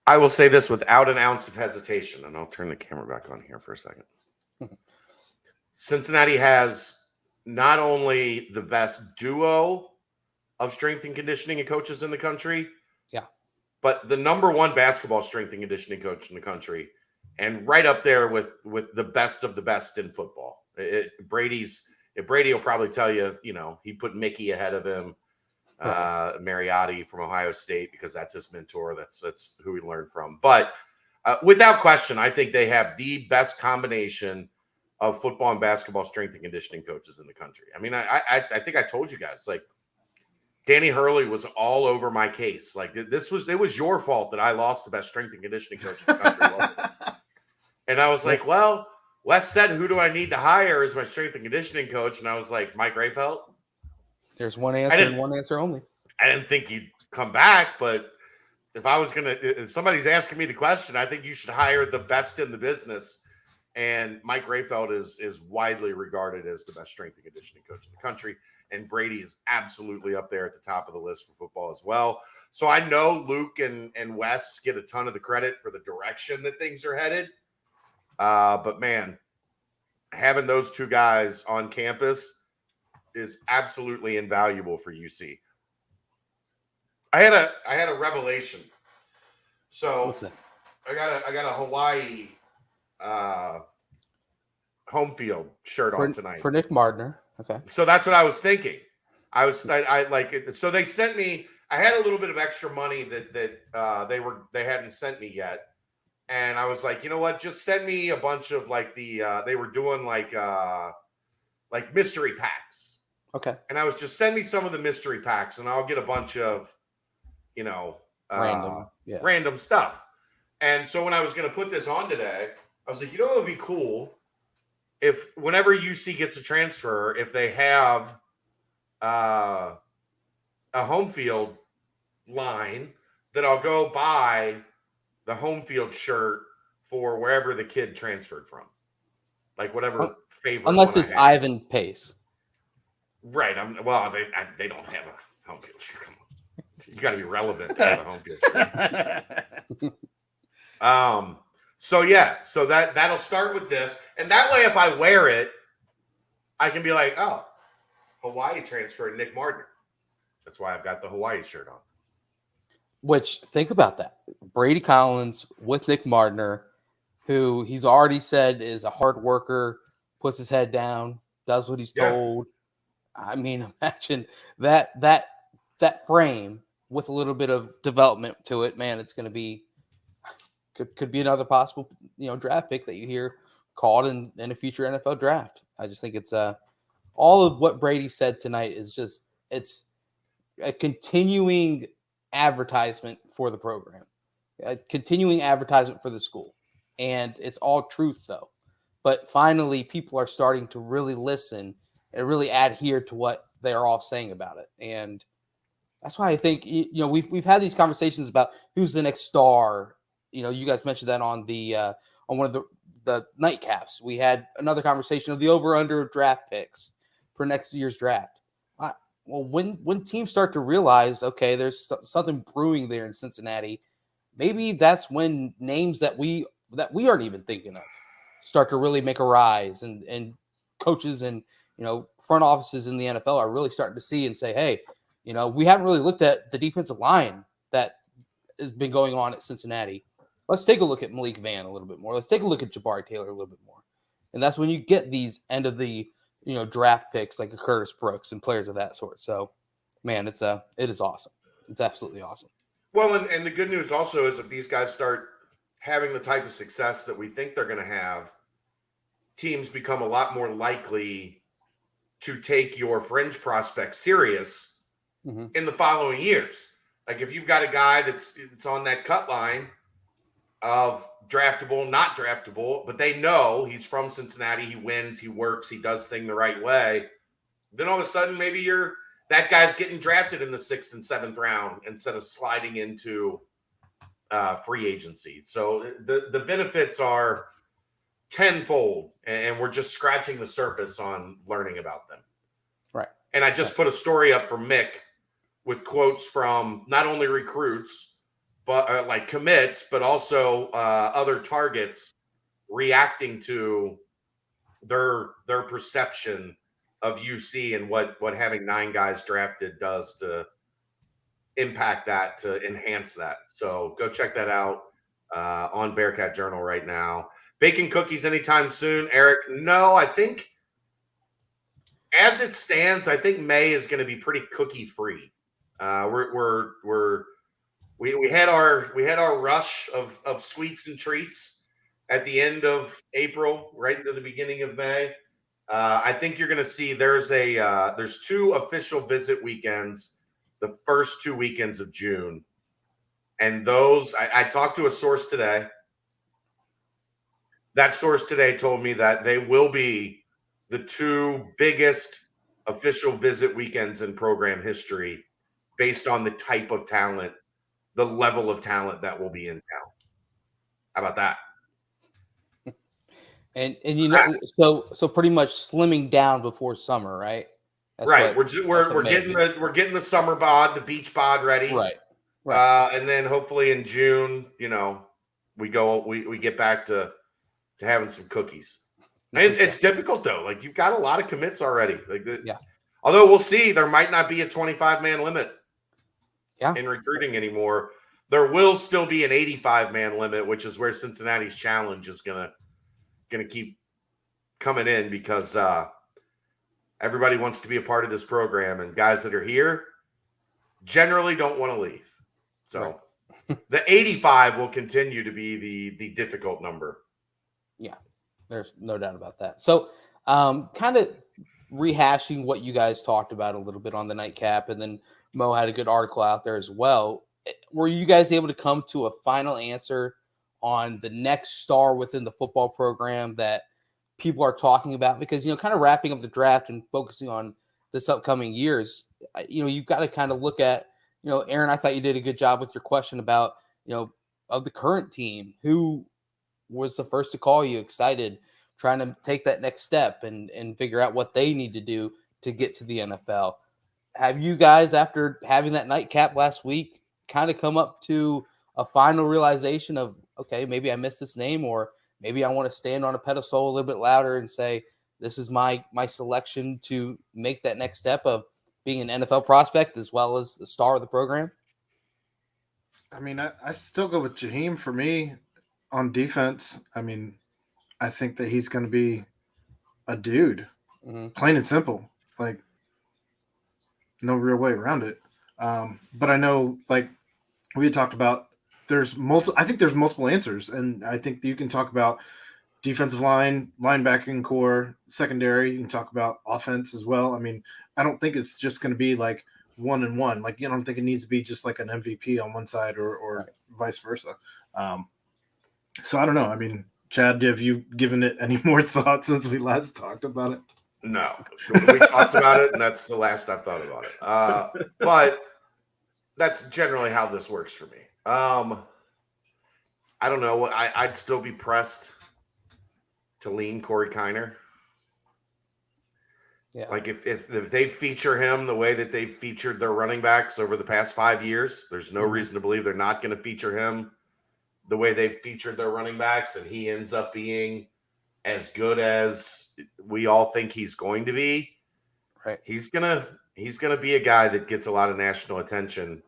I will say this without an ounce of hesitation, and I'll turn the camera back on here for a second. Cincinnati has not only the best duo of strength and conditioning and coaches in the country, but the number one basketball strength and conditioning coach in the country, and right up there with the best of the best in football. Brady will probably tell you, he put Mickey ahead of him, Mariotti from Ohio State, because that's his mentor. That's who he learned from. But without question, I think they have the best combination of football and basketball strength and conditioning coaches in the country. I mean, I think I told you guys, like, Danny Hurley was all over my case. Like, it was your fault that I lost the best strength and conditioning coach in the country, wasn't it? And I was like, well, Wes said, who do I need to hire as my strength and conditioning coach? And I was like, Mike Rayfeld. There's one answer and one answer only. I didn't think he'd come back, but if somebody's asking me the question, I think you should hire the best in the business. And Mike Rayfeld is widely regarded as the best strength and conditioning coach in the country. And Brady is absolutely up there at the top of the list for football as well. So I know Luke and Wes get a ton of the credit for the direction that things are headed. But man, having those two guys on campus is absolutely invaluable for UC. I had a revelation. So What's that? I got a Hawaii home field shirt on tonight for Nick Mardner. Okay. So that's what I was thinking. I like it. So they sent me. I had a little bit of extra money that they hadn't sent me yet. And I was like, you know what? Just send me a bunch of like they were doing like mystery packs. Okay. And I was just send me some of the mystery packs, and I'll get a bunch of, random stuff. And so when I was going to put this on today, I was like, it would be cool if whenever UC gets a transfer, if they have a home field line, that I'll go buy the home field shirt for wherever the kid transferred from, like whatever favorite. Unless it's Ivan Pace, right? They don't have a home field shirt. Come on, you got to be relevant to have a home field shirt. So that'll start with this, and that way, if I wear it, I can be like, oh, Hawaii transferred Nick Mardner. That's why I've got the Hawaii shirt on. Which, think about that. Brady Collins with Nick Mardner, who he's already said is a hard worker, puts his head down, does what he's told. I mean, imagine that frame with a little bit of development to it. Man, it's going to be could be another possible draft pick that you hear called in a future NFL draft. I just think it's all of what Brady said tonight is just it's a continuing advertisement for the program, a continuing advertisement for the school, and it's all truth though. But finally, people are starting to really listen and really adhere to what they are all saying about it, and that's why I think we've had these conversations about who's the next star. You guys mentioned that on the on one of the nightcaps. We had another conversation of the over/under draft picks for next year's draft. Well, when teams start to realize, okay, there's something brewing there in Cincinnati, maybe that's when names that we aren't even thinking of start to really make a rise and coaches and, front offices in the NFL are really starting to see and say, hey, we haven't really looked at the defensive line that has been going on at Cincinnati. Let's take a look at Malik Vann a little bit more. Let's take a look at Jabari Taylor a little bit more. And that's when you get these end of the, draft picks like a Curtis Brooks and players of that sort. So, man, it is awesome. It's absolutely awesome. Well, and the good news also is if these guys start having the type of success that we think they're going to have, teams become a lot more likely to take your fringe prospect serious in the following years. Like if you've got a guy that's on that cut line of draftable, not draftable, but they know he's from Cincinnati, he wins, he works, he does things the right way, then all of a sudden maybe that guy's getting drafted in the 6th and 7th round instead of sliding into free agency. So the benefits are tenfold, and we're just scratching the surface on learning about them. Right. And I just put a story up for Mick with quotes from not only recruits, but like commits, but also other targets reacting to their perception of UC and what having 9 guys drafted does to impact that, to enhance that. So go check that out on Bearcat Journal right now. Baking cookies anytime soon, Eric? No, I think as it stands, I think May is going to be pretty cookie free. We had our rush of sweets and treats at the end of April, right into the beginning of May. I think you're going to see there's 2 official visit weekends, the first 2 weekends of June, and those I talked to a source today. That source today told me that they will be the 2 biggest official visit weekends in program history based on the type of talent, the level of talent that will be in town. How about that? And so pretty much slimming down before summer, right? That's right. We're getting the summer bod, the beach bod ready. Right. And then hopefully in June, we get back to having some cookies. It's difficult though. Like you've got a lot of commits already. Although we'll see, there might not be a 25-man limit in recruiting anymore. There will still be an 85-man limit, which is where Cincinnati's challenge is gonna keep coming in because everybody wants to be a part of this program, and guys that are here generally don't want to leave. So the 85 will continue to be the difficult number. Yeah, there's no doubt about that. So kind of rehashing what you guys talked about a little bit on the nightcap, and then Mo had a good article out there as well. Were you guys able to come to a final answer on the next star within the football program that people are talking about? Because, kind of wrapping up the draft and focusing on this upcoming years, you've got to kind of look at, Aaron, I thought you did a good job with your question about, of the current team, who was the first to call you excited, trying to take that next step and figure out what they need to do to get to the NFL. Have you guys, after having that nightcap last week, kind of come up to a final realization of, okay, maybe I missed this name, or maybe I want to stand on a pedestal a little bit louder and say, this is my selection to make that next step of being an NFL prospect as well as the star of the program? I mean, I still go with Jaheim for me on defense. I mean, I think that he's going to be a dude, plain and simple. Like, no real way around it. But I know, like we had talked about, I think there's multiple answers, and I think that you can talk about defensive line, linebacking core, secondary. You can talk about offense as well. I mean, I don't think it's just going to be like 1 and 1. Like, I don't think it needs to be just like an MVP on one side or vice versa. So I don't know. I mean, Chad, have you given it any more thought since we last talked about it? No, we talked about it, and that's the last I've thought about it. But that's generally how this works for me. I don't know. I'd still be pressed to lean Corey Kiner. Yeah. Like if they feature him the way that they've featured their running backs over the past 5 years, there's no reason to believe they're not going to feature him the way they've featured their running backs, and he ends up being as good as we all think he's going to be, Right. he's gonna be a guy that gets a lot of national attention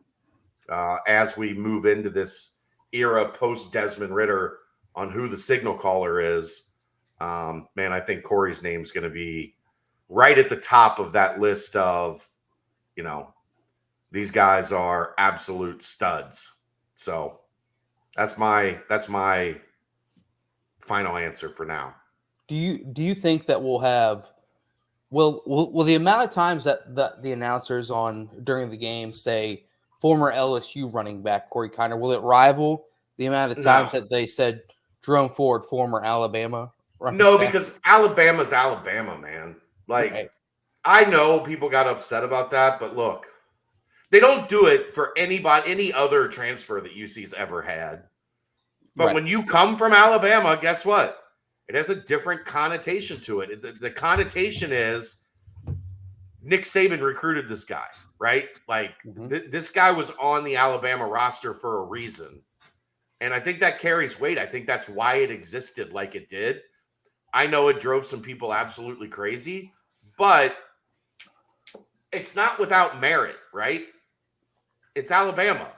as we move into this era post Desmond Ridder on who the signal caller is. Man, I think Corey's name's going to be right at the top of that list of, these guys are absolute studs. So that's my final answer for now. Do you think that we'll have will the amount of times that the announcers on during the game say former LSU running back Corey Kiner, will it rival the amount of times that they said Jerome Ford, former Alabama running back? Because Alabama's Alabama, man. Like, right. I know people got upset about that, but look, they don't do it for any other transfer that UC's ever had. But when you come from Alabama, guess what? It has a different connotation to it. The connotation is Nick Saban recruited this guy, right? Like, this guy was on the Alabama roster for a reason. And I think that carries weight. I think that's why it existed like it did. I know it drove some people absolutely crazy, but it's not without merit, right? It's Alabama.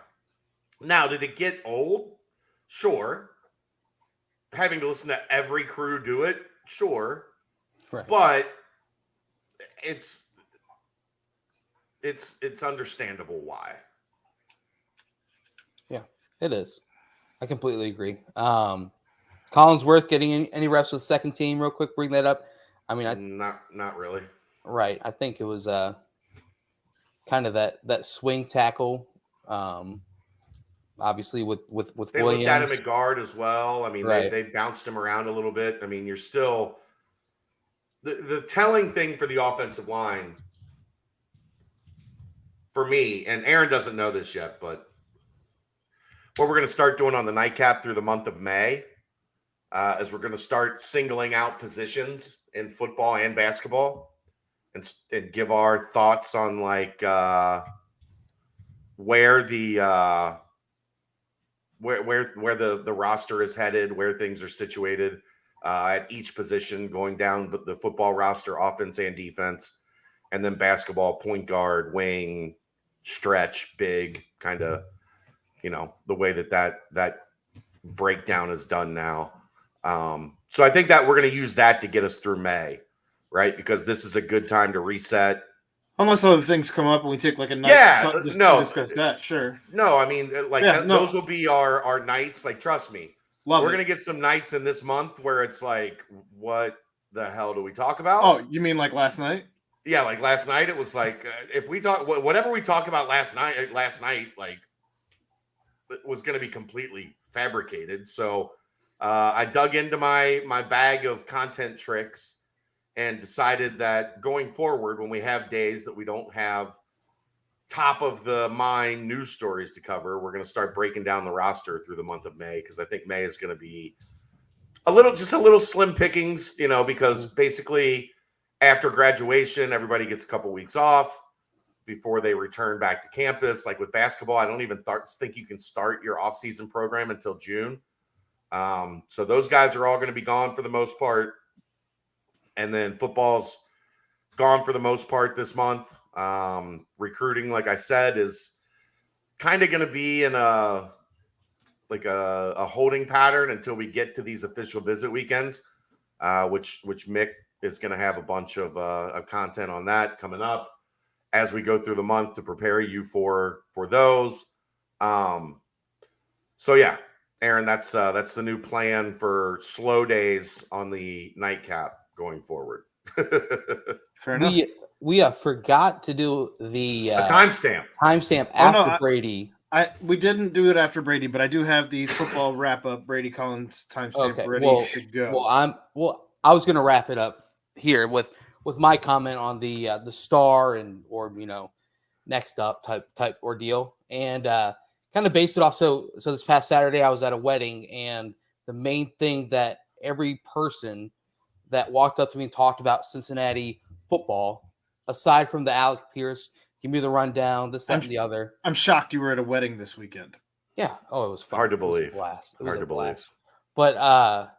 Now, did it get old? Sure. Having to listen to every crew do it? Sure. Right. But it's understandable why. Yeah, it is. I completely agree. Collinsworth getting any reps with the second team real quick, bring that up. I mean, not really. Right. I think it was kind of that swing tackle. Obviously with they Williams. Looked at him at guard as well. I mean, they bounced him around a little bit. I mean, you're still the telling thing for the offensive line for me, and Aaron doesn't know this yet, but what we're going to start doing on the nightcap through the month of May is we're going to start singling out positions in football and basketball and give our thoughts on like where the where the roster is headed, where things are situated at each position, going down the football roster, offense and defense, and then basketball, point guard, wing, stretch, big, kind of, the way that breakdown is done now. So I think that we're going to use that to get us through May, right? Because this is a good time to reset. Unless other things come up and we take like a night to discuss that, sure. No, I mean, those will be our nights. Like, trust me, we're going to get some nights in this month where it's like, what the hell do we talk about? Oh, you mean like last night? Yeah, like last night, it was like, if we talk, whatever we talk about last night, like, it was going to be completely fabricated. So I dug into my bag of content tricks and decided that going forward, when we have days that we don't have top of the mind news stories to cover, we're going to start breaking down the roster through the month of May, because I think May is going to be a little slim pickings, because basically after graduation, everybody gets a couple weeks off before they return back to campus. Like with basketball, I don't even think you can start your off-season program until June. So those guys are all going to be gone for the most part. And then football's gone for the most part this month. Recruiting, like I said, is kind of going to be in a holding pattern until we get to these official visit weekends, which Mick is going to have a bunch of content on that coming up as we go through the month to prepare you for those. So yeah, Aaron, that's the new plan for slow days on the nightcap going forward. Fair enough. We forgot to do the timestamp after Brady. We didn't do it after Brady, but I do have the football wrap up Brady Collins timestamp ready to go. I was going to wrap it up here with my comment on the star or next up type ordeal, and kind of based it off. So this past Saturday I was at a wedding, and the main thing that every person that walked up to me and talked about Cincinnati football, aside from the Alec Pierce, give me the rundown, this, that, and the other. I'm shocked you were at a wedding this weekend. Yeah. Oh, it was fun. Hard to believe. It was a blast. Hard to believe. But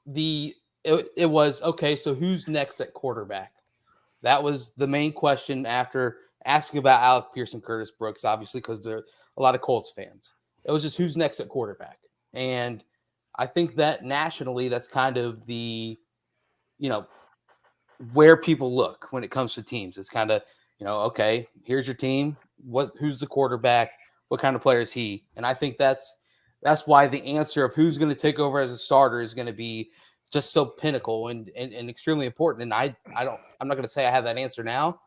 the it was okay. So who's next at quarterback? That was the main question after asking about Alec Pierce and Curtis Brooks, obviously, because there are a lot of Colts fans. It was just who's next at quarterback. And I think that nationally, that's kind of the, where people look when it comes to teams. It's kind of, okay, here's your team. Who's the quarterback? What kind of player is he? And I think that's why the answer of who's going to take over as a starter is going to be just so pinnacle and extremely important. And I'm not going to say I have that answer now.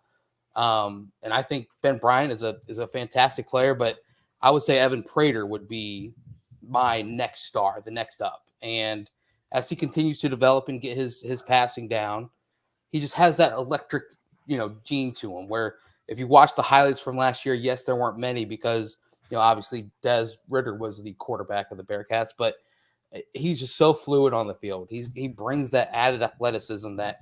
And I think Ben Bryant is a fantastic player, but I would say Evan Prater would be my next star, the next up. And as he continues to develop and get his passing down, he just has that electric, gene to him where if you watch the highlights from last year, yes, there weren't many because, obviously Des Ritter was the quarterback of the Bearcats, but he's just so fluid on the field. He brings that added athleticism, that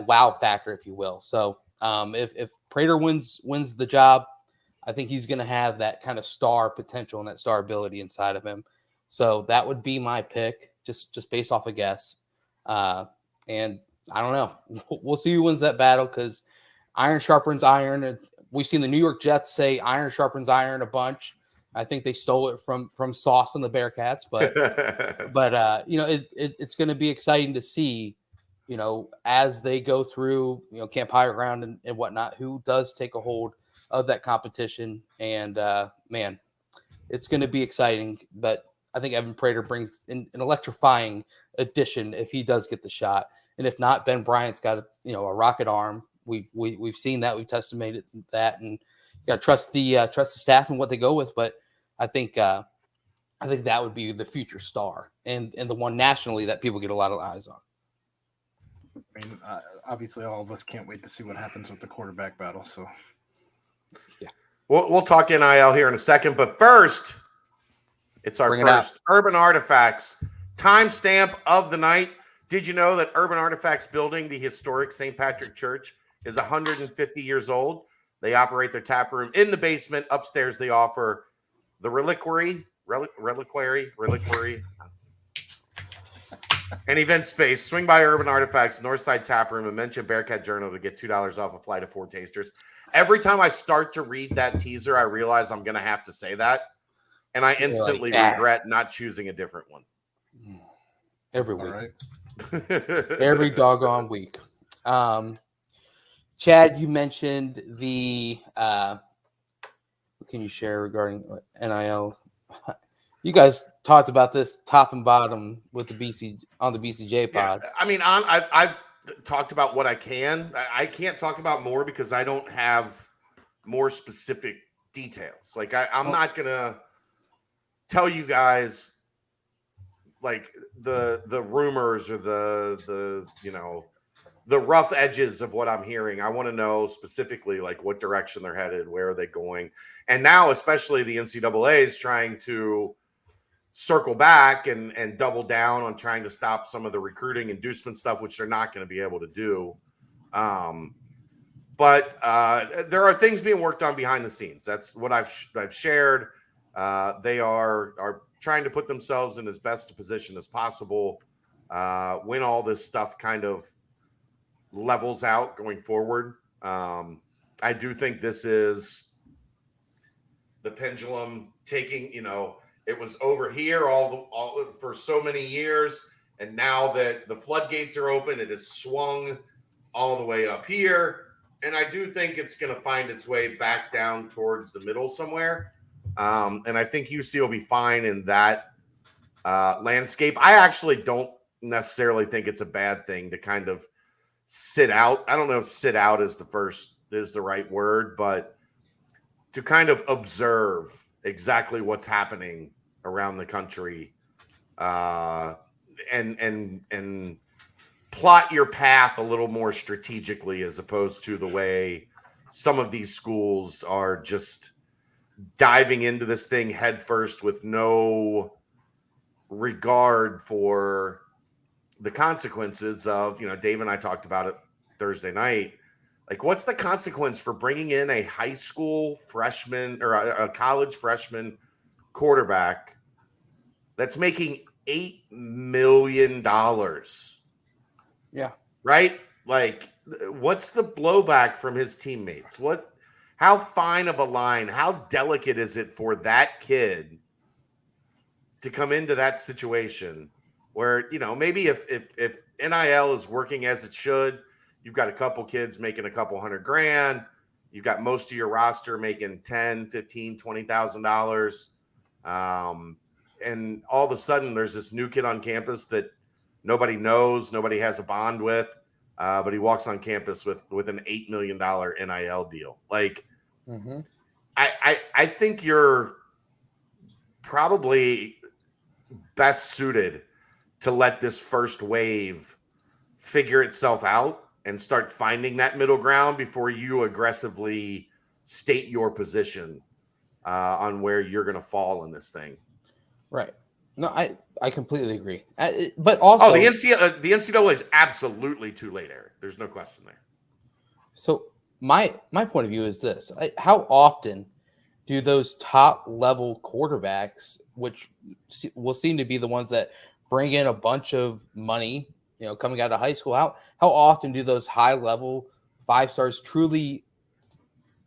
wow factor, if you will. So if Prater wins the job, I think he's going to have that kind of star potential and that star ability inside of him. So that would be my pick, just based off a guess. And I don't know. We'll see who wins that battle because iron sharpens iron. And we've seen the New York Jets say iron sharpens iron a bunch. I think they stole it from Sauce and the Bearcats, but it's going to be exciting to see, as they go through, Camp Higher Ground and whatnot, who does take a hold of that competition. And man, it's going to be exciting. But I think Evan Prater brings an electrifying addition if he does get the shot. And if not, Ben Bryant's got a rocket arm. We've seen that. We've testified that, and you got to trust the staff and what they go with. But I think that would be the future star and the one nationally that people get a lot of eyes on. I mean, obviously, all of us can't wait to see what happens with the quarterback battle. So, yeah, we'll talk NIL here in a second, but first, it's our first Urban Artifacts timestamp of the night. Did you know that Urban Artifacts building, the historic St. Patrick Church, is 150 years old? They operate their tap room in the basement. Upstairs, they offer the reliquary, and event space. Swing by Urban Artifacts, Northside Tap Room, and mention Bearcat Journal to get $2 off a flight of 4 tasters. Every time I start to read that teaser, I realize I'm going to have to say that, and I instantly regret not choosing a different one. Every week. All right. Every doggone week. Chad, you mentioned the what can you share regarding NIL? You guys talked about this top and bottom with the BCJ pod. Yeah, I mean, I've talked about what I can. I can't talk about more because I don't have more specific details. Like I'm not gonna tell you guys like the rumors or the rough edges of what I'm hearing. I want to know specifically like what direction they're headed, where are they going, and now especially the NCAA is trying to circle back and double down on trying to stop some of the recruiting inducement stuff, which they're not going to be able to do. But there are things being worked on behind the scenes. That's what I've shared. They are trying to put themselves in as best a position as possible when all this stuff kind of levels out going forward. I do think this is the pendulum taking, it was over here all for so many years, and now that the floodgates are open, it has swung all the way up here. And I do think it's going to find its way back down towards the middle somewhere. And I think UC will be fine in that landscape. I actually don't necessarily think it's a bad thing to kind of sit out. I don't know if sit out is the right word, but to kind of observe exactly what's happening around the country and plot your path a little more strategically as opposed to the way some of these schools are just diving into this thing headfirst with no regard for the consequences of, Dave and I talked about it Thursday night. Like, what's the consequence for bringing in a high school freshman or a college freshman quarterback that's making $8 million Yeah. Right? Like, what's the blowback from his teammates? How fine of a line, how delicate is it for that kid to come into that situation where, maybe if NIL is working as it should, you've got a couple kids making a couple $100,000, you've got most of your roster making $10,000, $15,000, $20,000. And all of a sudden there's this new kid on campus that nobody knows, nobody has a bond with, but he walks on campus with an $8 million NIL deal. Like, I think you're probably best suited to let this first wave figure itself out and start finding that middle ground before you aggressively state your position on where you're going to fall in this thing. Right. No, I completely agree. But also, the NCAA is absolutely too late, Eric. There's no question there. So my point of view is this: how often do those top level quarterbacks, which will seem to be the ones that bring in a bunch of money, coming out of high school, how often do those high level 5-stars truly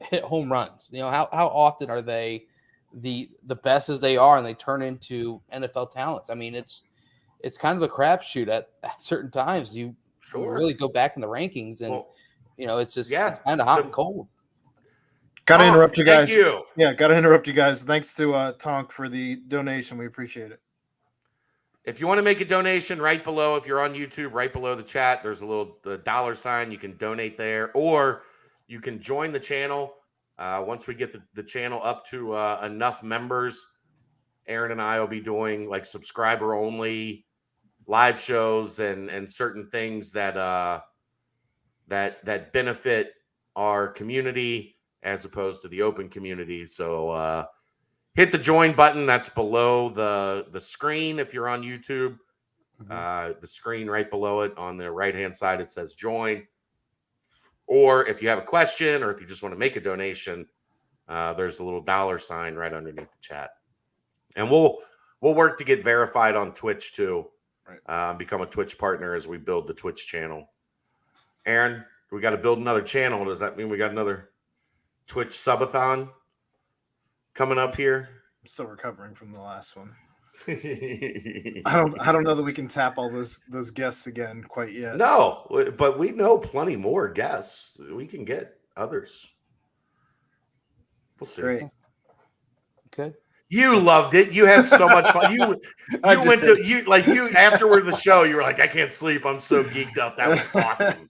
hit home runs? How often are they the best as they are and they turn into NFL talents? I mean, it's kind of a crapshoot at certain times. You really go back in the rankings and it's just it's kind of hot and cold. Got to interrupt you guys. Thank you. Yeah, got to interrupt you guys. Thanks to Tonk for the donation. We appreciate it. If you want to make a donation, right below, if you're on YouTube, right below the chat, there's a little $sign. You can donate there, or you can join the channel. Once we get the channel up to enough members, Aaron and I will be doing like subscriber only live shows and certain things that benefit our community as opposed to the open community. So hit the join button. That's below the screen. If you're on YouTube, the screen right below it on the right-hand side, it says join. Or if you have a question or if you just want to make a donation, there's a little $sign right underneath the chat. And we'll work to get verified on Twitch too. Right. Become a Twitch partner as we build the Twitch channel. Aaron, we got to build another channel. Does that mean we got another Twitch subathon coming up here? I'm still recovering from the last one. I don't know that we can tap all those guests again quite yet. No, but we know plenty more guests. We can get others. We'll see. Great. Good. You loved it. You had so much fun. You went to afterward the show. You were like, I can't sleep. I'm so geeked up. That was awesome.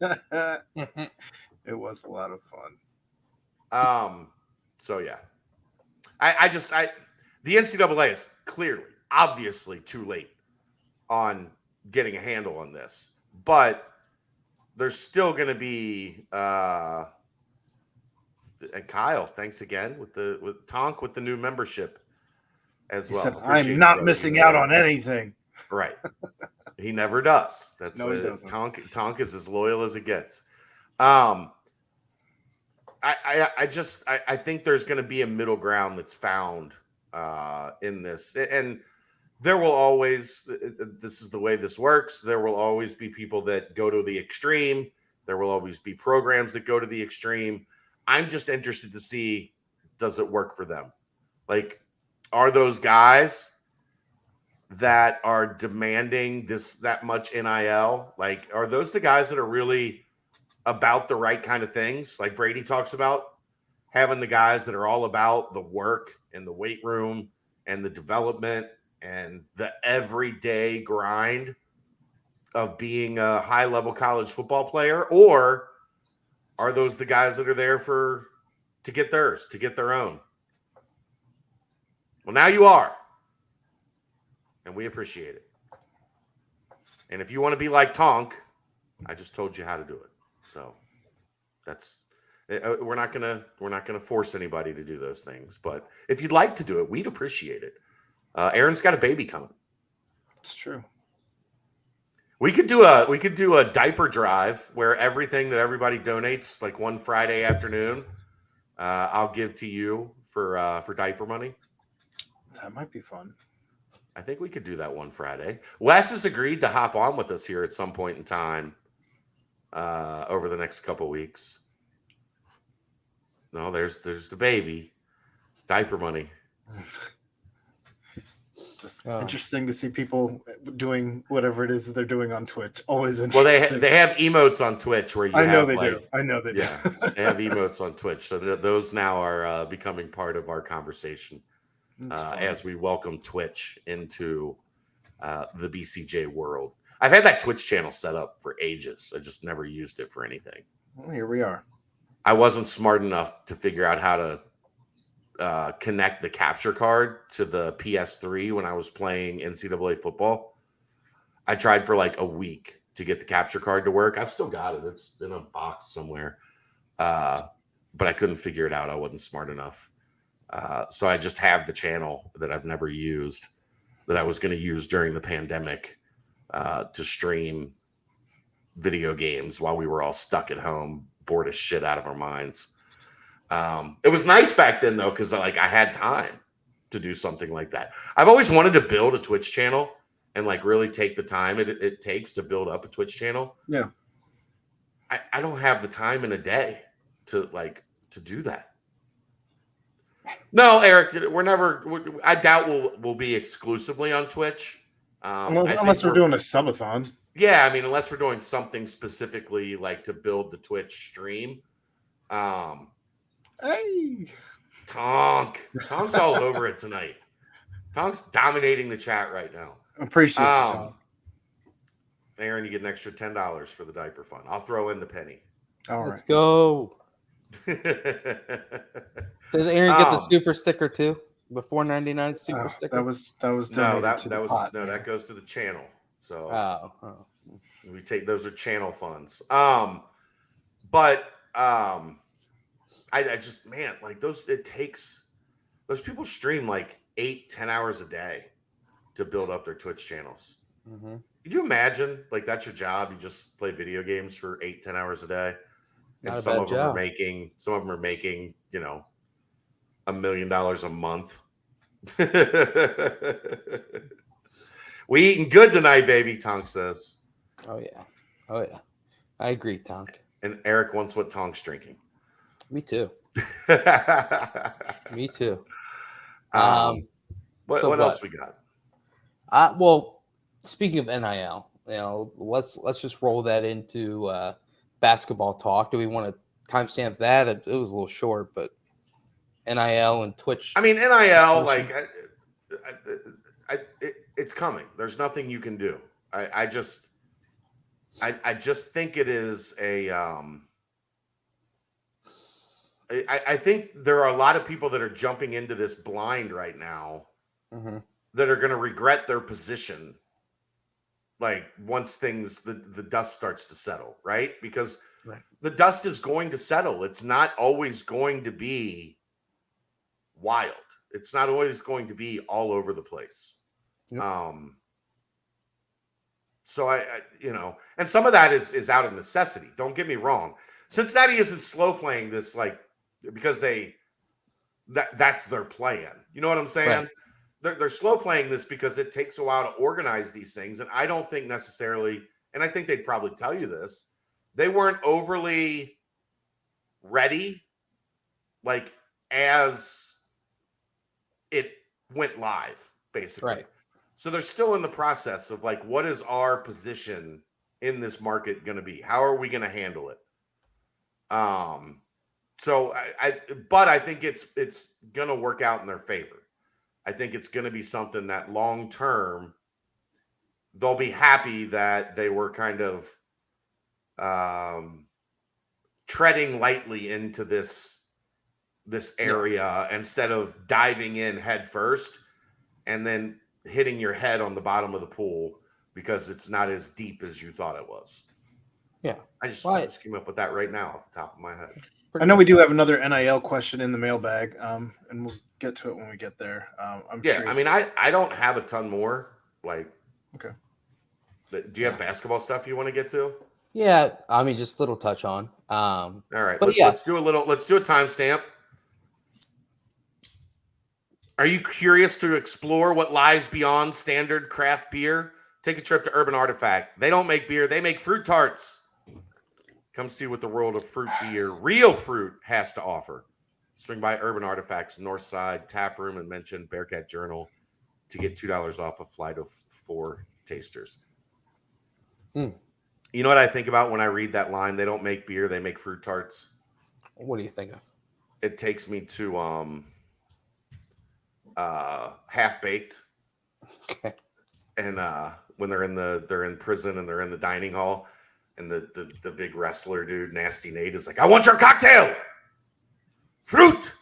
It was a lot of fun. So yeah, the NCAA is clearly, obviously, too late on getting a handle on this, but there's still going to be. And Kyle, thanks again with Tonk with the new membership as well. Said, I'm not missing out on anything. Right. He never does. That's no, he doesn't. Tonk is as loyal as it gets. I think there's going to be a middle ground that's found in this, and there will always. This is the way this works. There will always be people that go to the extreme. There will always be programs that go to the extreme. I'm just interested to see, does it work for them? Like, are those guys that are demanding that much NIL? Like, are those the guys that are really about the right kind of things? Like Brady talks about, having the guys that are all about the work and the weight room and the development and the everyday grind of being a high-level college football player? Or are those the guys that are there to get theirs, to get their own? Well, now you are. And we appreciate it. And if you want to be like Tonk, I just told you how to do it. So that's we're not gonna force anybody to do those things. But if you'd like to do it, we'd appreciate it. Aaron's got a baby coming. It's true. We could do a diaper drive where everything that everybody donates, like one Friday afternoon, I'll give to you for diaper money. That might be fun. I think we could do that one Friday. Wes has agreed to hop on with us here at some point in time over the next couple weeks. No, there's the baby. Diaper money. Just interesting to see people doing whatever it is that they're doing on Twitch. Always Well, interesting. they have emotes on Twitch where you I know have they like, do. I know they yeah, do. they have emotes on Twitch. So those now are becoming part of our conversation as we welcome Twitch into the BCJ world. I've had that Twitch channel set up for ages. I just never used it for anything. Well, here we are. I wasn't smart enough to figure out how to connect the capture card to the PS3 when I was playing NCAA football. I tried for like a week to get the capture card to work. I've still got it. It's in a box somewhere. But I couldn't figure it out. I wasn't smart enough. So I just have the channel that I've never used that I was going to use during the pandemic to stream video games while we were all stuck at home, bored as shit out of our minds. It was nice back then though, because like I had time to do something like that. I've always wanted to build a Twitch channel and like really take the time it takes to build up a Twitch channel. Yeah. I don't have the time in a day to do that. No, Eric, I doubt we'll be exclusively on Twitch. Unless we're doing a subathon. Yeah, I mean, unless we're doing something specifically like to build the Twitch stream. Hey, Tonk's all over it tonight. Tonk's dominating the chat right now. Appreciate it, Tom. Aaron, you get an extra $10 for the diaper fund. I'll throw in the penny. All right. Let's go. Does Aaron get the super sticker too? The $4.99 super sticker? That was that goes to the channel. So we take those are channel funds. But I just, man, like those people stream like 8-10 hours a day to build up their Twitch channels. Mm-hmm. Could you imagine like that's your job? You just play video games for 8-10 hours a day. And some of them are making, you know, $1 million a month. We eating good tonight, baby, Tonk says. Oh yeah. I agree, Tonk. And Eric wants what Tonk's drinking. Me too. Me too. What else we got? Well, speaking of NIL, you know, let's just roll that into basketball talk. Do we want to timestamp that? It was a little short, but NIL and Twitch. I mean, NIL, like, it's coming. There's nothing you can do. I just think it is a. I think there are a lot of people that are jumping into this blind right now that are going to regret their position. Like once the dust starts to settle, right? Because the dust is going to settle. It's not always going to be wild. It's not always going to be all over the place. Yep. So I you know, and some of that is out of necessity. Don't get me wrong. Cincinnati isn't slow playing this like because that's their plan. You know what I'm saying? Right. They're slow playing this because it takes a while to organize these things. And I don't think necessarily, and I think they'd probably tell you this, they weren't overly ready, like as it went live, basically. Right. So they're still in the process of like, what is our position in this market going to be? How are we going to handle it? So I think it's going to work out in their favor. I think it's going to be something that long term they'll be happy that they were kind of treading lightly into this area instead of diving in head first and then hitting your head on the bottom of the pool because it's not as deep as you thought it was. Yeah. I just came up with that right now off the top of my head. I know we do have another NIL question in the mailbag, and we'll get to it when we get there. I'm curious. I mean, I don't have a ton more. Like, okay. Do you have basketball stuff you want to get to? Yeah, I mean, just a little touch on. All right, let's do a timestamp. Are you curious to explore what lies beyond standard craft beer? Take a trip to Urban Artifact. They don't make beer; they make fruit tarts. Come see what the world of fruit beer, real fruit, has to offer. Swing by Urban Artifacts, Northside Tap Room, and mention Bearcat Journal to get $2 off a flight of 4 tasters. You know what I think about when I read that line? They don't make beer, they make fruit tarts. What do you think of? It takes me to Half Baked. Okay. And when they're in prison and they're in the dining hall, and the big wrestler dude, Nasty Nate, is like, "I want your cocktail, fruit."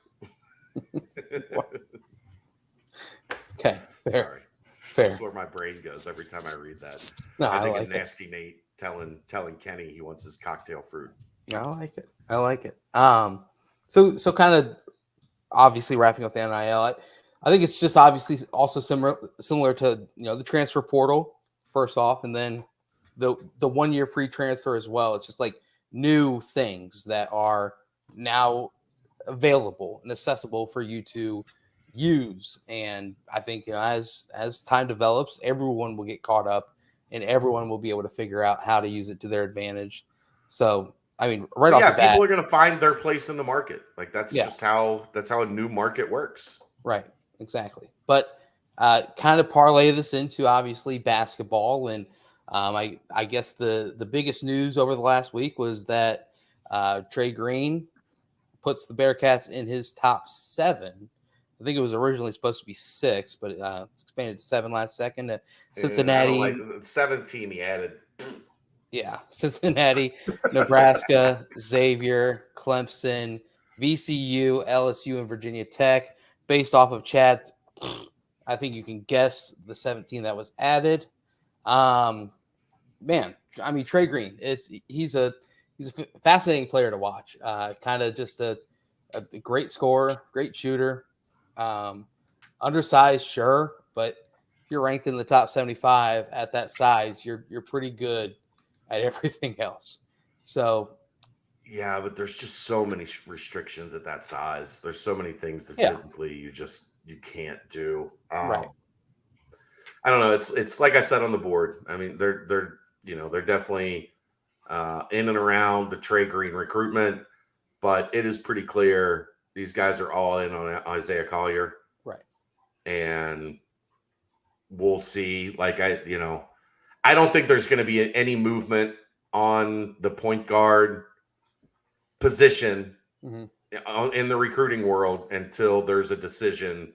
Okay, fair. Sorry, Fair. that's where my brain goes every time I read that. No, I think like of Nasty Nate telling Kenny he wants his cocktail fruit. I like it. I like it. So kind of obviously wrapping up the NIL. I think it's just obviously also similar to the transfer portal first off, and then the 1 year free transfer as well. It's just like new things that are now available and accessible for you to use. And I think as time develops, everyone will get caught up, and everyone will be able to figure out how to use it to their advantage. So I mean, off the bat, people are going to find their place in the market. Like that's how a new market works. Right. Exactly. But kind of parlay this into obviously basketball. And I guess the biggest news over the last week was that Trey Green puts the Bearcats in his top 7. I think it was originally supposed to be 6, but it's expanded to 7 last second. Cincinnati. I don't like the 7th team he added. Yeah. Cincinnati, Nebraska, Xavier, Clemson, VCU, LSU, and Virginia Tech. Based off of Chad, I think you can guess the 17 that was added. Man, I mean, Trey Green, he's a fascinating player to watch. Kind of just a great scorer, great shooter. Undersized, sure, but if you're ranked in the top 75 at that size, you're pretty good at everything else. So. Yeah, but there's just so many restrictions at that size. There's so many things that physically you can't do. Right. I don't know. It's like I said on the board. I mean, they're definitely in and around the Trey Green recruitment, but it is pretty clear these guys are all in on Isaiah Collier. Right. And we'll see. Like I don't think there's going to be any movement on the point guard position in the recruiting world until there's a decision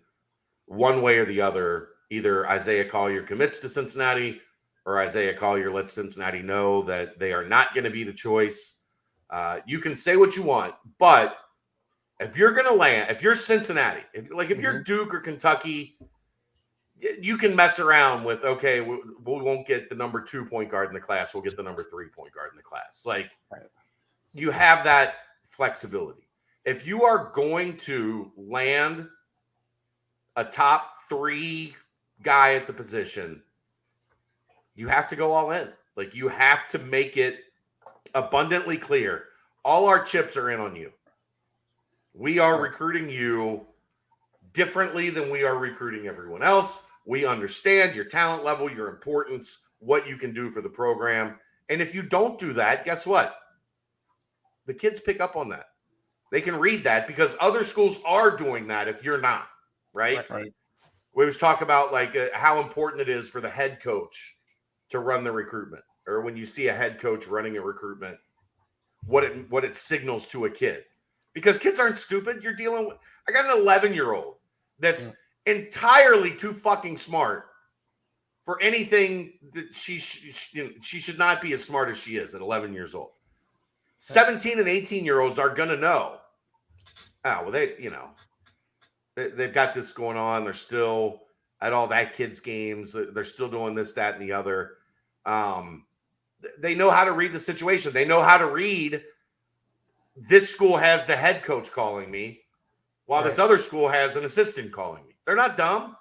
one way or the other. Either Isaiah Collier commits to Cincinnati or Isaiah Collier lets Cincinnati know that they are not going to be the choice. You can say what you want, but if you're going to land, if you're Cincinnati, if you're Duke or Kentucky, you can mess around with, okay, we won't get the number 2 point guard in the class. We'll get the number 3 point guard in the class. Like, you have that flexibility. If you are going to land a top 3 guy at the position, you have to go all in. Like, you have to make it abundantly clear. All our chips are in on you. We are recruiting you differently than we are recruiting everyone else. We understand your talent level, your importance, what you can do for the program. And if you don't do that, guess what? The kids pick up on that. They can read that because other schools are doing that if you're not, right? Right. We always talk about how important it is for the head coach to run the recruitment, or when you see a head coach running a recruitment, what it signals to a kid. Because kids aren't stupid. You're dealing with – I got an 11-year-old that's entirely too fucking smart for anything that she should not be as smart as she is at 11 years old. 17 and 18-year-olds are going to know. Oh, well, they've got this going on. They're still at all that kids' games. They're still doing this, that, and the other. They know how to read the situation. They know how to read this school has the head coach calling me while this other school has an assistant calling me. They're not dumb.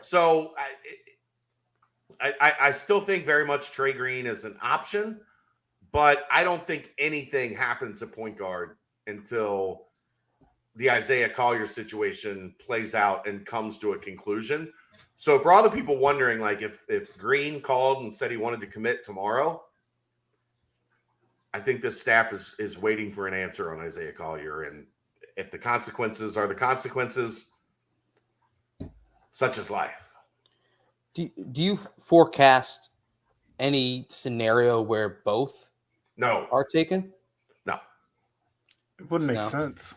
So I still think very much Trey Green is an option, but I don't think anything happens at point guard until the Isaiah Collier situation plays out and comes to a conclusion. So for all the people wondering, like if Green called and said he wanted to commit tomorrow, I think this staff is waiting for an answer on Isaiah Collier, and if the consequences are the consequences, such is life. Do you forecast any scenario where both No. are taken? No. It wouldn't make No. sense.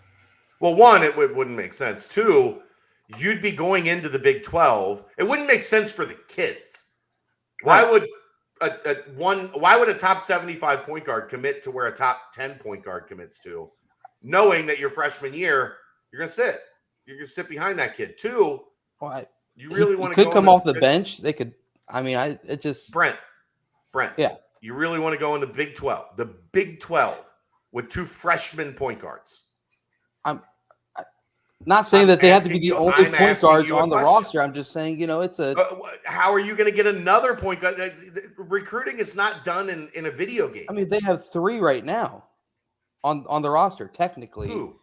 Well, one, it wouldn't make sense. Two, you'd be going into the Big 12. It wouldn't make sense for the kids. Why Right. would why would a top 75 point guard commit to where a top 10 point guard commits to, knowing that your freshman year you're gonna sit? You're gonna sit behind that kid. Two, Well, you really want to could go come in off the bench. They could. I mean, it just Brent. Yeah. You really want to go in the Big 12. The Big 12 with two freshman point guards. not saying that they have to be the only I'm point asking guards you a on the question. roster. I'm just saying, it's a. How are you going to get another point guard? Recruiting is not done in a video game. I mean, they have 3 right now on the roster technically. Who?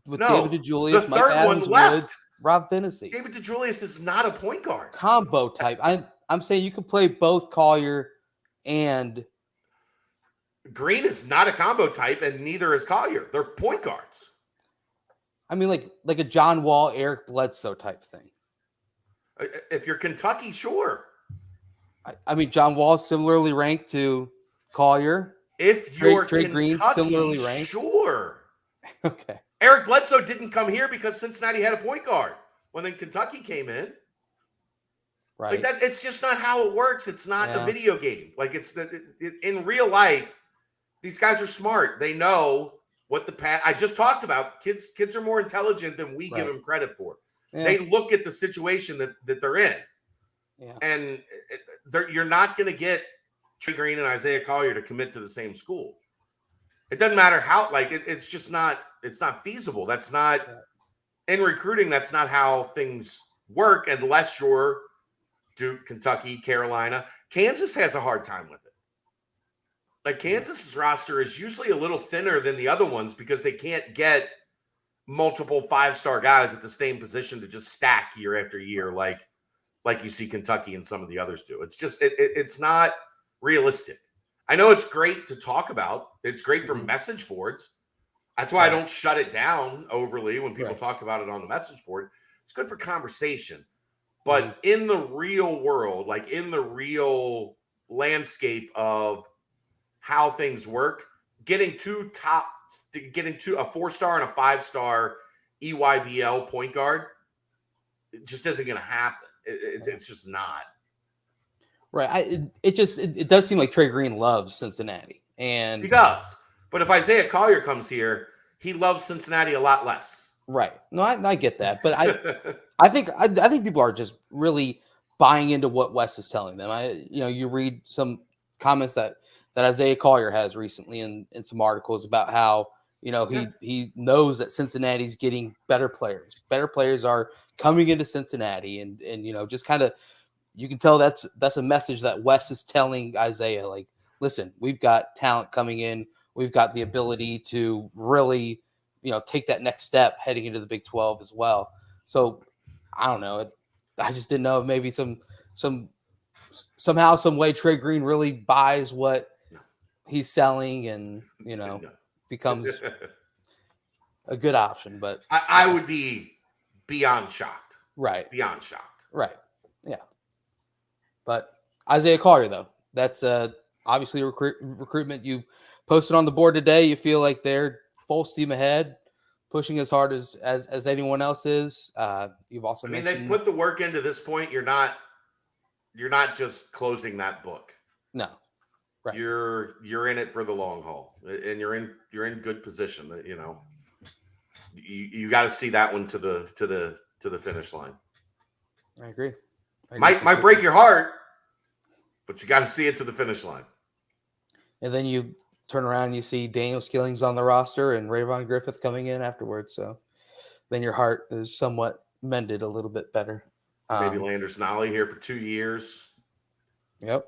With No, David DeJulius, the Mike third Adams, one left. Woods, Rob Finney. David DeJulius is not a point guard. Combo type. I'm saying you could play both Collier and Green is not a combo type, and neither is Collier. They're point guards. I mean, like a John Wall, Eric Bledsoe type thing. If you're Kentucky, sure. I mean, John Wall is similarly ranked to Collier. If you're Trey Kentucky, Green similarly ranked. sure. Okay. Eric Bledsoe didn't come here because Cincinnati had a point guard when then Kentucky came in. Right. Like that, it's just not how it works. It's not Yeah. a video game. Like in real life, these guys are smart. They know what the path. I just talked about kids. Kids are more intelligent than we give them credit for. Yeah. They look at the situation that they're in, and you're not going to get Trey Green and Isaiah Collier to commit to the same school. It doesn't matter how. Like it's just not. It's not feasible. That's not in recruiting. That's not how things work unless you're Duke, Kentucky, Carolina. Kansas has a hard time with it. Like Kansas's roster is usually a little thinner than the other ones because they can't get multiple 5-star guys at the same position to just stack year after year like you see Kentucky and some of the others do. It's just it's not realistic. I know it's great to talk about. It's great for message boards. That's why I don't shut it down overly when people talk about it on the message board. It's good for conversation. But in the real world, like in the real landscape of how things work, getting a 4-star and a 5-star EYBL point guard, it just isn't going to happen. It's just not. Right. It does seem like Trey Green loves Cincinnati, and He does. But if Isaiah Collier comes here, he loves Cincinnati a lot less. Right. No, I get that, but I think people are just really buying into what Wes is telling them. You read some comments that Isaiah Collier has recently in some articles about how he knows that Cincinnati's getting better players. Better players are coming into Cincinnati, and just kind of you can tell that's a message that Wes is telling Isaiah. Like, listen, we've got talent coming in. We've got the ability to really, take that next step heading into the Big 12 as well. So I don't know. I just didn't know if maybe somehow, some way Trey Green really buys what he's selling and, becomes a good option. But I would be beyond shocked. Right. Beyond shocked. Right. Yeah. But Isaiah Collier, though, that's obviously recruitment. You posted on the board today. You feel like they're full steam ahead, pushing as hard as anyone else is. You've also mentioned they put the work into this point. You're not just closing that book. No. Right. You're in it for the long haul, and you're in good position. That you got to see that one to the finish line. I agree. Might break your heart, but you got to see it to the finish line. And then you turn around and you see Daniel Skilling's on the roster and Rayvon Griffith coming in afterwards. So then your heart is somewhat mended a little bit better. Maybe Landers Nolly here for 2 years. Yep.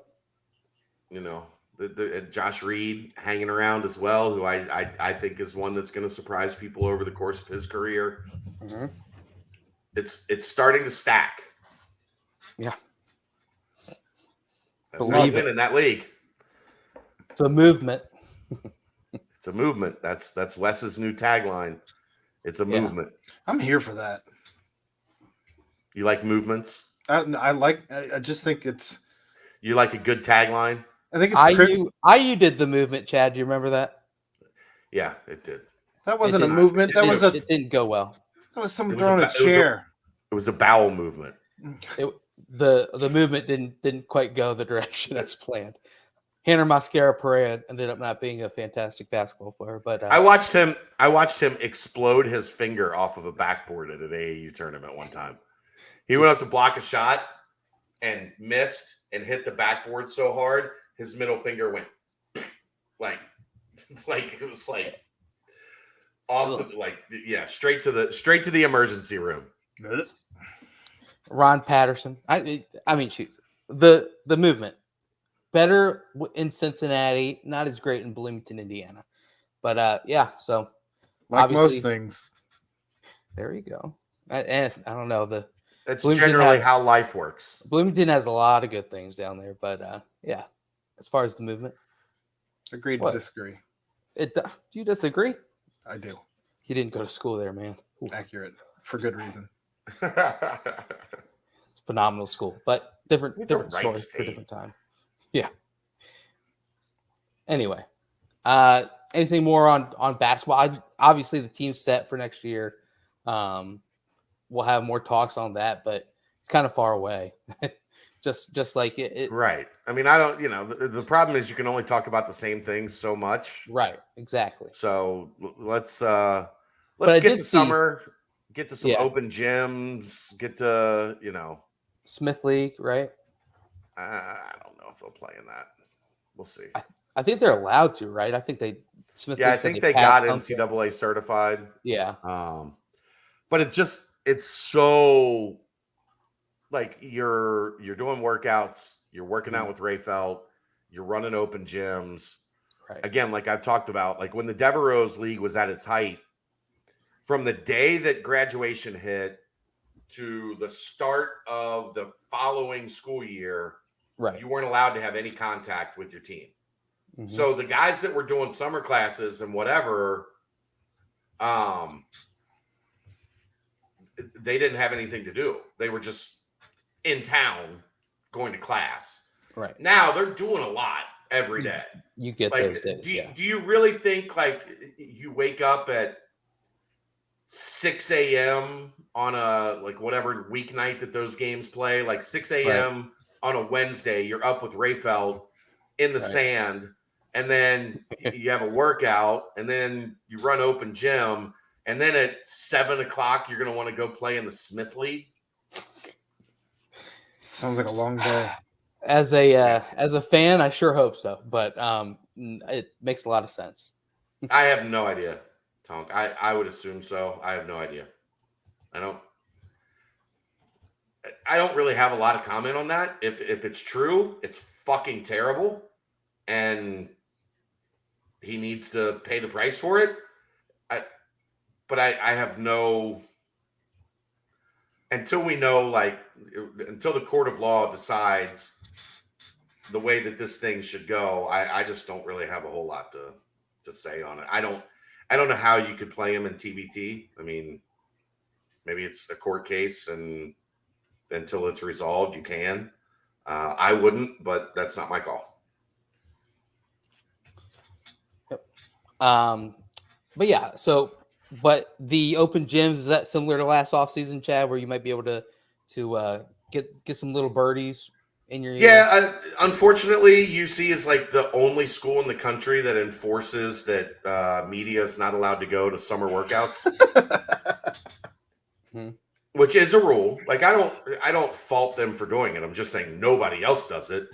The Josh Reed hanging around as well, who I think is one that's going to surprise people over the course of his career. Mm-hmm. It's starting to stack. Yeah. That's how you win in that league. The movement. It's a movement. That's Wes's new tagline. It's a movement. I'm here for that. You like movements? I just think it's. You like a good tagline? I think it's. IU did the movement, Chad. Do you remember that? Yeah, it did. That wasn't a movement. It didn't go well. That was someone throwing a chair. It was a bowel movement. The movement didn't quite go the direction as planned. Hannah Mascara Perea ended up not being a fantastic basketball player, but I watched him explode his finger off of a backboard at an AAU tournament one time. He went up to block a shot and missed and hit the backboard so hard his middle finger went like it was like off to straight to the emergency room. Ron Patterson. I mean, shoot, the movement better in Cincinnati, not as great in Bloomington, Indiana, but so like most things. There you go. I don't know That's generally how life works. Bloomington has a lot of good things down there, but as far as the movement, agreed to disagree. Do you disagree? I do. You didn't go to school there, man. Ooh. Accurate for good reason. It's a phenomenal school, but different story for a different time. Yeah. Anyway, anything more on basketball? Obviously, the team's set for next year. We'll have more talks on that, but it's kind of far away. just like it. Right. I mean, I don't. The problem is you can only talk about the same things so much. Right. Exactly. So let's get to summer. Get to some open gyms. Get to Smith League, right? I don't know if they'll play in that. We'll see. I think they're allowed to, right? I think Smith League I think they got something. NCAA certified. Yeah. But it's so like you're doing workouts, you're working out with Ray Felt, you're running open gyms. Right. Again, like I've talked about, like when the Devereaux League was at its height, from the day that graduation hit to the start of the following school year, right, you weren't allowed to have any contact with your team. Mm-hmm. So the guys that were doing summer classes and whatever, they didn't have anything to do. They were just in town going to class. Right. Now they're doing a lot every day. You get those days. Do you really think like you wake up at 6 a.m. on a whatever weeknight that those games play, like 6 a.m. on a Wednesday, you're up with Rayfeld in the sand, and then you have a workout, and then you run open gym, and then at 7 o'clock you're going to want to go play in the Smith League? Sounds like a long day. As a fan, I sure hope so, but it makes a lot of sense. I have no idea, Tonk. I would assume so. I have no idea. I don't really have a lot of comment on that. If it's true, it's fucking terrible, and he needs to pay the price for it. But I have no, until we know, until the court of law decides the way that this thing should go, I just don't really have a whole lot to say on it. I don't know how you could play him in TBT. I mean, maybe it's a court case, and until it's resolved, you can. I wouldn't, but that's not my call. Yep. But the open gyms, is that similar to last offseason, Chad, where you might be able to get some little birdies in your ear? Yeah, unfortunately, UC is like the only school in the country that enforces that media is not allowed to go to summer workouts. Which is a rule. Like I don't fault them for doing it. I'm just saying nobody else does it.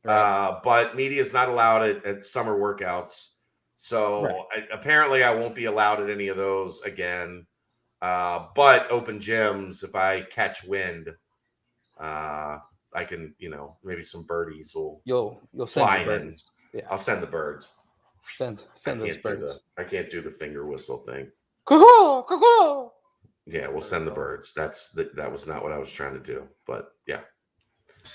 Right. But media is not allowed at summer workouts. So apparently I won't be allowed at any of those again. But open gyms, if I catch wind, I can, maybe some birdies will you'll send fly the birds. In. Yeah. I'll send the birds. Send those birds. I can't do the finger whistle thing. Cuckoo, cuckoo. Yeah, we'll send the birds. That was not what I was trying to do, but yeah.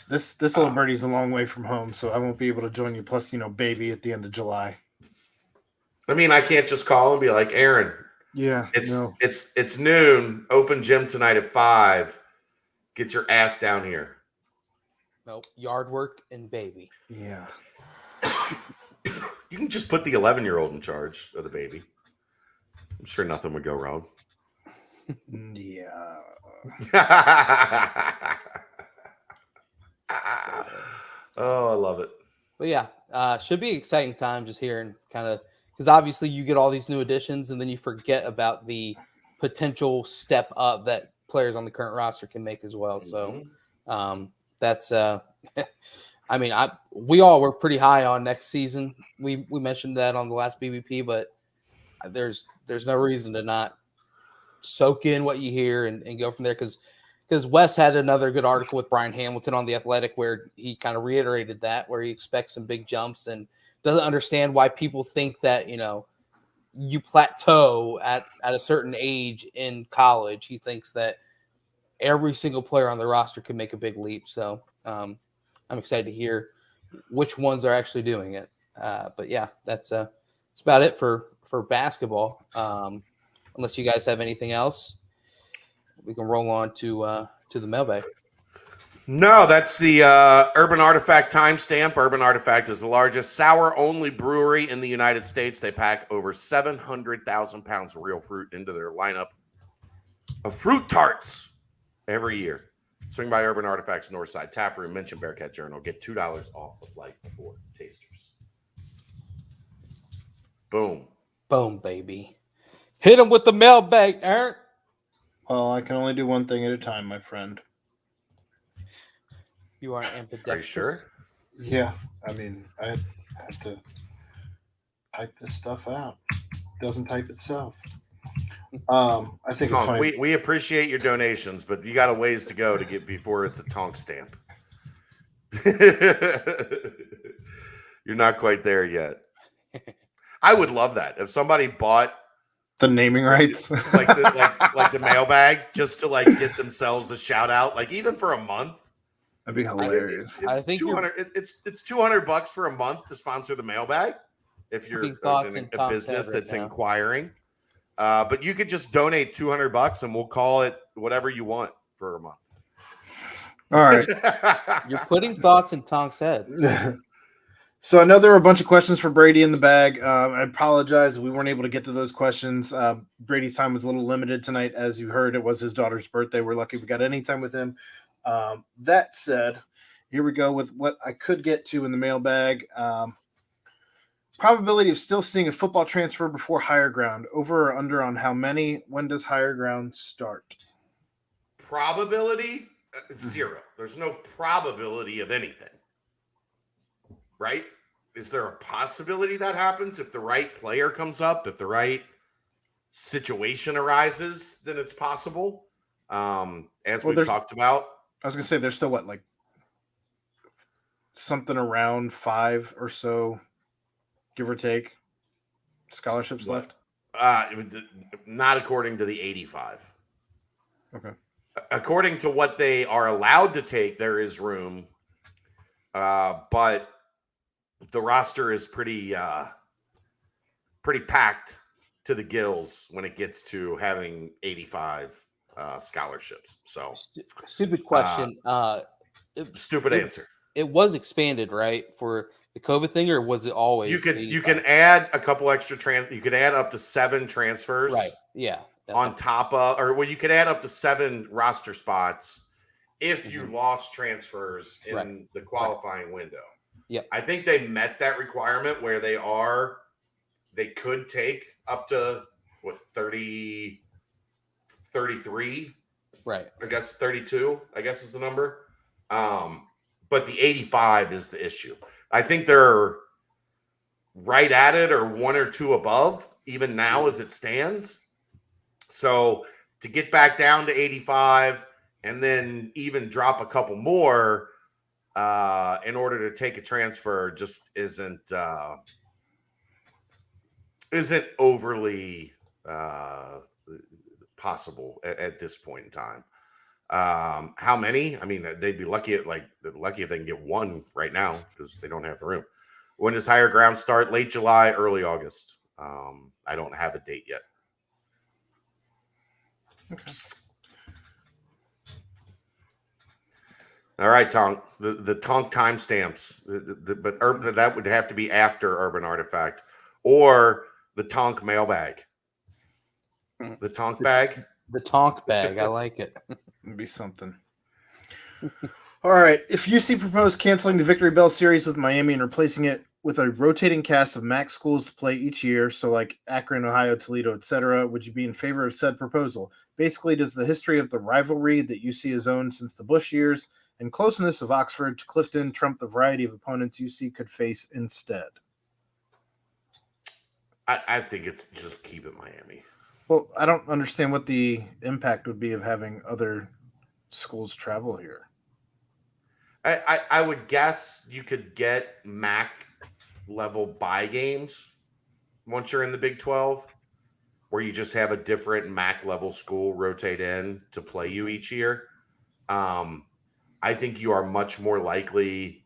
This little birdie's a long way from home, so I won't be able to join you. Plus, baby at the end of July. I mean, I can't just call and be like, Aaron, Yeah, it's noon. Open gym tonight at 5. Get your ass down here. Nope. Yard work and baby. Yeah. You can just put the 11-year-old in charge of the baby. I'm sure nothing would go wrong. Yeah. Oh, I love it. But yeah, should be an exciting time just hearing kind of because obviously you get all these new additions and then you forget about the potential step up that players on the current roster can make as well. So that's I mean, we all were pretty high on next season. We mentioned that on the last BBP, but there's no reason to not soak in what you hear and go from there because Wes had another good article with Brian Hamilton on The Athletic where he kind of reiterated that, where he expects some big jumps and doesn't understand why people think that, you plateau at a certain age in college. He thinks that every single player on the roster could make a big leap. So I'm excited to hear which ones are actually doing it. But yeah, that's about it for basketball. Unless you guys have anything else, we can roll on to the mailbag. No, that's the Urban Artifact timestamp. Urban Artifact is the largest sour-only brewery in the United States. They pack over 700,000 pounds of real fruit into their lineup of fruit tarts every year. Swing by Urban Artifacts Northside Tap Room. Mention Bearcat Journal. Get $2 off the flight for tasters. Boom. Boom, baby. Hit him with the mailbag, Aaron. Well, I can only do one thing at a time, my friend. You are ambidextrous. Are you sure? Yeah, I mean, I had to type this stuff out. It doesn't type itself. I think Tonk, we appreciate your donations, but you got a ways to go to get before it's a Tonk stamp. You're not quite there yet. I would love that if somebody bought the naming rights, like the mailbag, just to get themselves a shout out, even for a month. That'd be hilarious. I think it's $200 for a month to sponsor the mailbag if you're a business that's inquiring. But you could just donate $200 and we'll call it whatever you want for a month. All right. You're putting thoughts in Tonk's head. So I know there were a bunch of questions for Brady in the bag. I apologize. We weren't able to get to those questions. Brady's time was a little limited tonight. As you heard, it was his daughter's birthday. We're lucky we got any time with him. That said, here we go with what I could get to in the mailbag. Probability of still seeing a football transfer before higher ground. Over or under on how many? When does higher ground start? Probability? 0. There's no probability of anything. Right? Is there a possibility that happens if the right player comes up, if the right situation arises, then it's possible. As we've talked about. I was going to say there's still something around 5 or so, give or take, scholarships left? Not according to the 85. Okay. According to what they are allowed to take, there is room. But the roster is pretty packed to the gills when it gets to having 85 scholarships. So stupid question. Stupid answer. It was expanded, right, for the COVID thing, or was it always? You can add a couple extra you could add up to 7 transfers. Right. Yeah. On top of, you could add up to 7 roster spots if you lost transfers in the qualifying window. Yep. I think they met that requirement where they could take up to 30, 33. Right. I guess 32, I guess is the number. But the 85 is the issue. I think they're right at it or 1 or 2 above, even now as it stands. So to get back down to 85 and then even drop a couple more in order to take a transfer just isn't overly possible at this point in time. How many? I mean, they'd be lucky if they can get 1 right now because they don't have the room. When does higher ground start? Late July, early August. I don't have a date yet. Okay. All right, Tonk. The Tonk timestamps, but that would have to be after Urban Artifact or the Tonk mailbag. The Tonk bag. The Tonk bag. I like it. It'd be something. All right. If UC proposed canceling the Victory Bell series with Miami and replacing it with a rotating cast of MAC schools to play each year, so like Akron, Ohio, Toledo, etc., would you be in favor of said proposal? Basically, does the history of the rivalry that UC has owned since the Bush years and closeness of Oxford to Clifton trump the variety of opponents UC could face instead? I think it's just keep it Miami. Well, I don't understand what the impact would be of having other schools travel here. I would guess you could get MAC level bye games once you're in the Big 12, where you just have a different MAC level school rotate in to play you each year. I think you are much more likely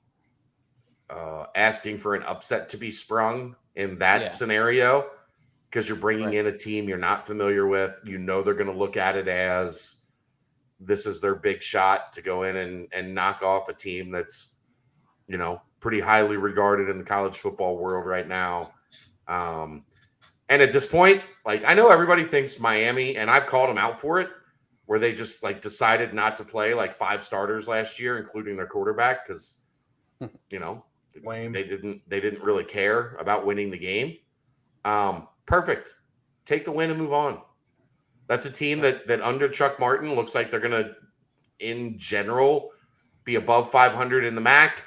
asking for an upset to be sprung in that scenario, because you're bringing in a team you're not familiar with. You know they're going to look at it as this is their big shot to go in and knock off a team that's, you know, pretty highly regarded in the college football world right now. And at this point, like, I know everybody thinks Miami, and I've called them out for it, where they just like decided not to play like 5 starters last year, including their quarterback, because, you know, Lame. they didn't really care about winning the game. Perfect. Take the win and move on. That's a team that under Chuck Martin looks like they're going to, in general, be above 500 in the MAC,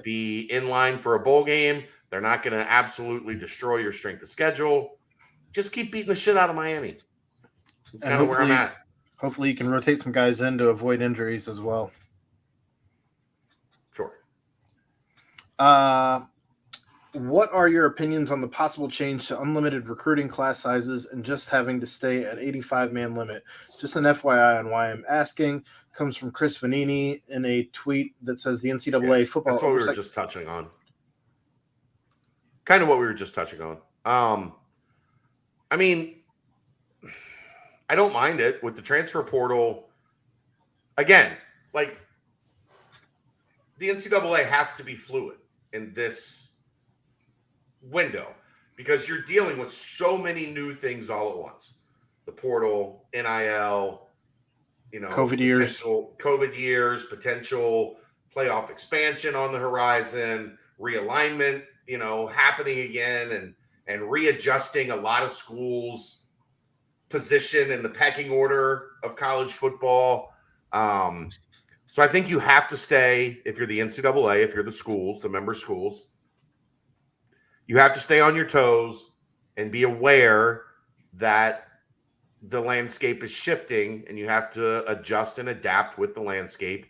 be in line for a bowl game. They're not going to absolutely destroy your strength of schedule. Just keep beating the shit out of Miami. That's kind of where I'm at. Hopefully you can rotate some guys in to avoid injuries as well. Sure. What are your opinions on the possible change to unlimited recruiting class sizes and just having to stay at 85-man limit? Just an FYI on why I'm asking. Comes from Chris Vanini in a tweet that says the NCAA football. That's what we were just touching on. Kind of what we were just touching on. I mean, I don't mind it with the transfer portal. Again, like, the NCAA has to be fluid in this window because you're dealing with so many new things all at once. The portal, NIL, you know, COVID years, potential playoff expansion on the horizon, realignment, you know, happening again, and readjusting a lot of schools' position in the pecking order of college football. So I think you have to stay, if you're the NCAA, if you're the schools, the member schools, you have to stay on your toes and be aware that the landscape is shifting and you have to adjust and adapt with the landscape.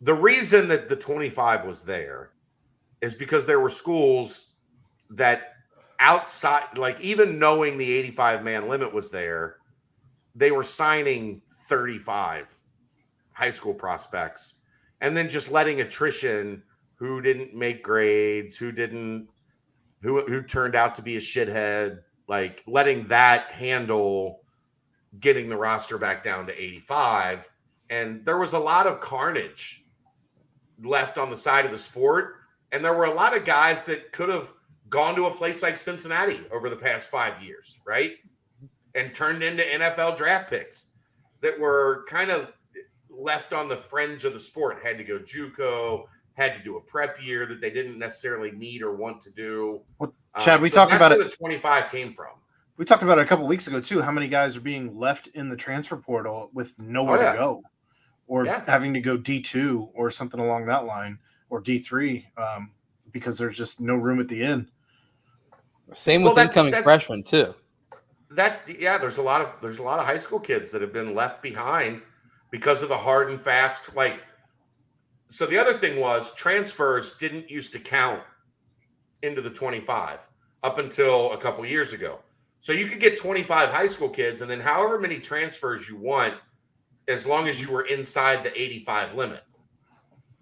The reason that the 25 was there is because there were schools that outside, like, even knowing the 85-man limit was there, they were signing 35 high school prospects and then just letting attrition, who didn't make grades, who turned out to be a shithead, like letting that handle getting the roster back down to 85. And there was a lot of carnage left on the side of the sport. And there were a lot of guys that could have gone to a place like Cincinnati over the past 5 years, right? And turned into NFL draft picks that were kind of left on the fringe of the sport, had to go JUCO, had to do a prep year that they didn't necessarily need or want to do. Well, Chad, we talked about it. That's where the 25 came from. We talked about it a couple of weeks ago too. How many guys are being left in the transfer portal with nowhere to go, or having to go D2 or something along that line, or D3, because there's just no room at the inn. Same with incoming freshmen too. There's a lot of high school kids that have been left behind because of the hard and fast. Like, so the other thing was transfers didn't used to count into the 25 up until a couple years ago. So you could get 25 high school kids and then however many transfers you want, as long as you were inside the 85 limit.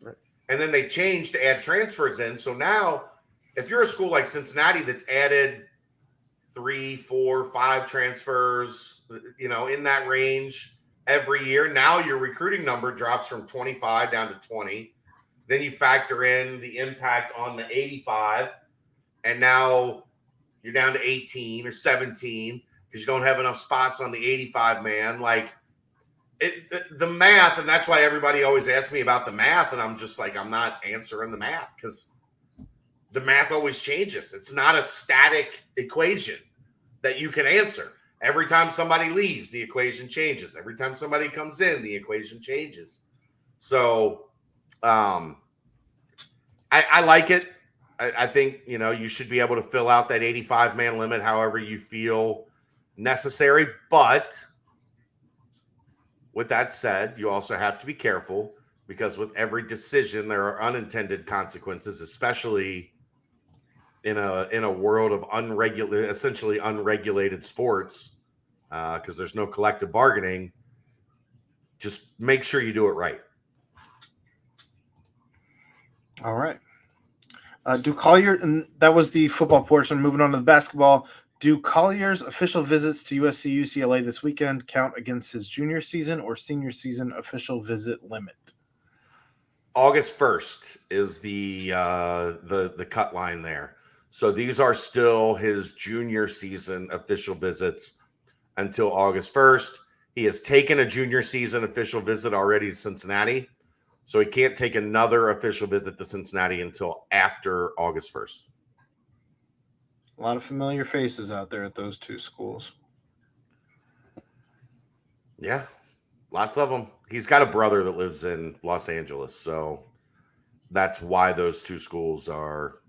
Right. And then they changed to add transfers in. So now if you're a school like Cincinnati that's added 3, 4, 5 transfers, in that range every year. Now your recruiting number drops from 25 down to 20. Then you factor in the impact on the 85, and now you're down to 18 or 17 because you don't have enough spots on the 85 man. Like the math, and that's why everybody always asks me about the math, and I'm just like, I'm not answering the math because the math always changes. It's not a static equation that you can answer. Every time somebody leaves, the equation changes. Every time somebody comes in, the equation changes. So I like it. I think, you should be able to fill out that 85-man limit however you feel necessary. But with that said, you also have to be careful because with every decision, there are unintended consequences, especially in a world of essentially unregulated sports, because there's no collective bargaining. Just make sure you do it right. All right. Do Collier, and that was the football portion. Moving on to the basketball. Do Collier's official visits to USC UCLA this weekend count against his junior season or senior season official visit limit? August 1st is the cut line there. So these are still his junior season official visits until August 1st. He has taken a junior season official visit already to Cincinnati. So he can't take another official visit to Cincinnati until after August 1st. A lot of familiar faces out there at those two schools. Yeah, lots of them. He's got a brother that lives in Los Angeles, so that's why those two schools are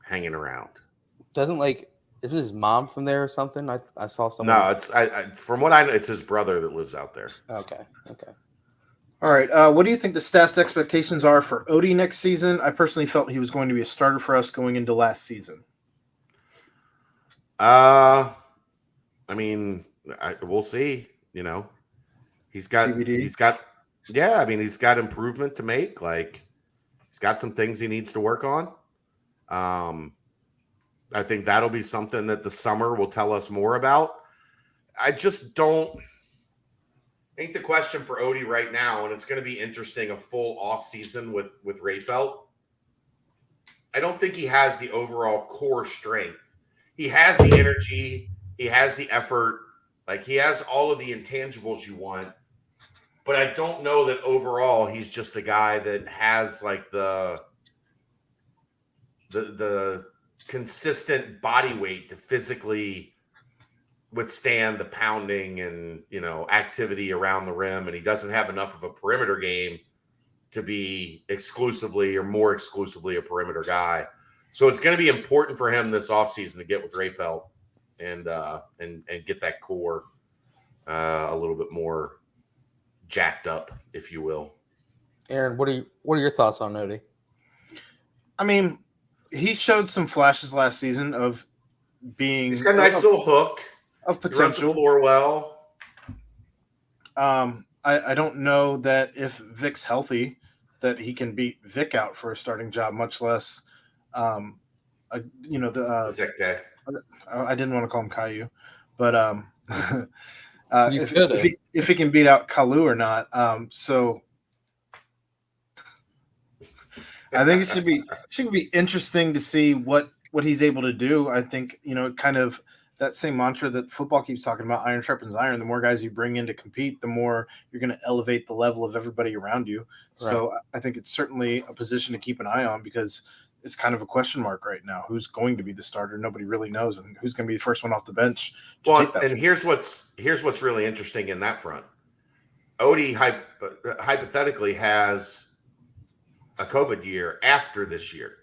hanging around. Isn't his mom from there or something? I saw someone. No, it's from what I know, it's his brother that lives out there. Okay. All right. What do you think the staff's expectations are for Odie next season? I personally felt he was going to be a starter for us going into last season. We'll see. He's got improvement to make. Like, he's got some things he needs to work on. I think that'll be something that the summer will tell us more about. I think the question for Odie right now, and it's going to be interesting, a full off season with Rayfelt. I don't think he has the overall core strength. He has the energy. He has the effort. Like, he has all of the intangibles you want. But I don't know that overall he's just a guy that has like the consistent body weight to physically withstand the pounding and, activity around the rim. And he doesn't have enough of a perimeter game to be exclusively or more exclusively a perimeter guy. So it's going to be important for him this offseason to get with Rayfelt and get that core a little bit more jacked up, if you will. Aaron, what are your thoughts on Odie? He showed some flashes last season of being. He's got a nice little hook of potential. He runs the floor well. I don't know that if Vic's healthy, that he can beat Vic out for a starting job, much less, Vic guy. I didn't want to call him Caillou, but if he can beat out Kalu or not. So I think it should be interesting to see what he's able to do. I think, kind of that same mantra that football keeps talking about, iron sharpens iron. The more guys you bring in to compete, the more you're going to elevate the level of everybody around you. Right. So I think it's certainly a position to keep an eye on because it's kind of a question mark right now. Who's going to be the starter? Nobody really knows. And who's going to be the first one off the bench? Well, and here's what's really interesting in that front. Odie hypothetically has a COVID year after this year.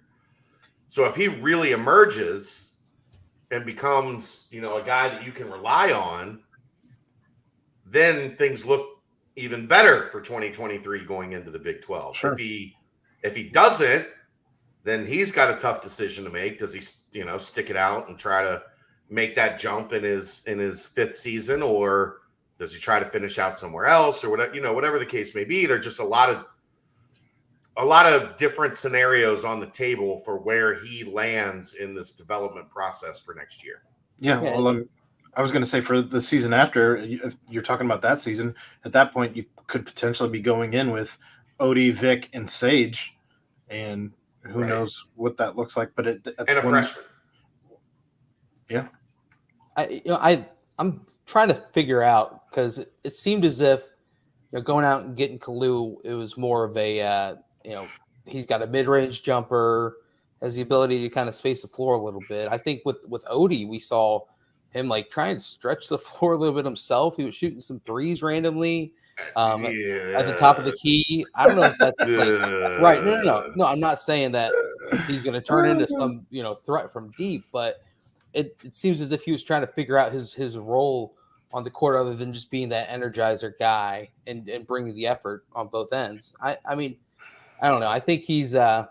So if he really emerges and becomes, a guy that you can rely on, then things look even better for 2023 going into the Big 12. Sure. If he doesn't, then he's got a tough decision to make. Does he, stick it out and try to make that jump in his fifth season, or does he try to finish out somewhere else, or whatever, whatever the case may be? There's just a lot of different scenarios on the table for where he lands in this development process for next year. Yeah, well, I was going to say for the season after, if you're talking about that season, at that point you could potentially be going in with Odie, Vic, and Sage, and who knows what that looks like. But that's and a freshman. Yeah, I'm trying to figure out because it seemed as if going out and getting Kalu, it was more of a he's got a mid-range jumper, has the ability to kind of space the floor a little bit. I think with Odie, we saw him like try and stretch the floor a little bit himself. He was shooting some threes randomly at the top of the key. I don't know if that's right. No. I'm not saying that he's going to turn into some threat from deep, but it seems as if he was trying to figure out his role on the court other than just being that energizer guy and bringing the effort on both ends. I mean, I don't know. I think I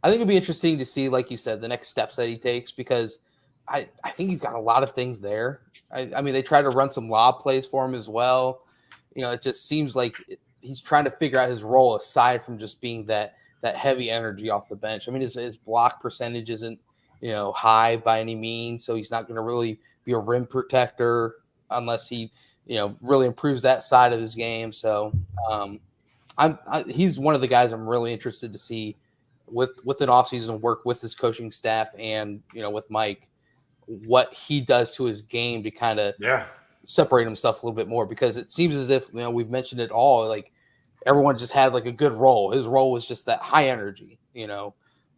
think it'll be interesting to see, like you said, the next steps that he takes because I think he's got a lot of things there. I mean, they tried to run some lob plays for him as well. It just seems like he's trying to figure out his role aside from just being that heavy energy off the bench. I mean, his block percentage isn't high by any means, so he's not going to really be a rim protector unless he really improves that side of his game. So he's one of the guys I'm really interested to see with an offseason work with his coaching staff and with Mike, what he does to his game to kind of separate himself a little bit more, because it seems as if we've mentioned it all, like everyone just had like a good role. His role was just that high energy,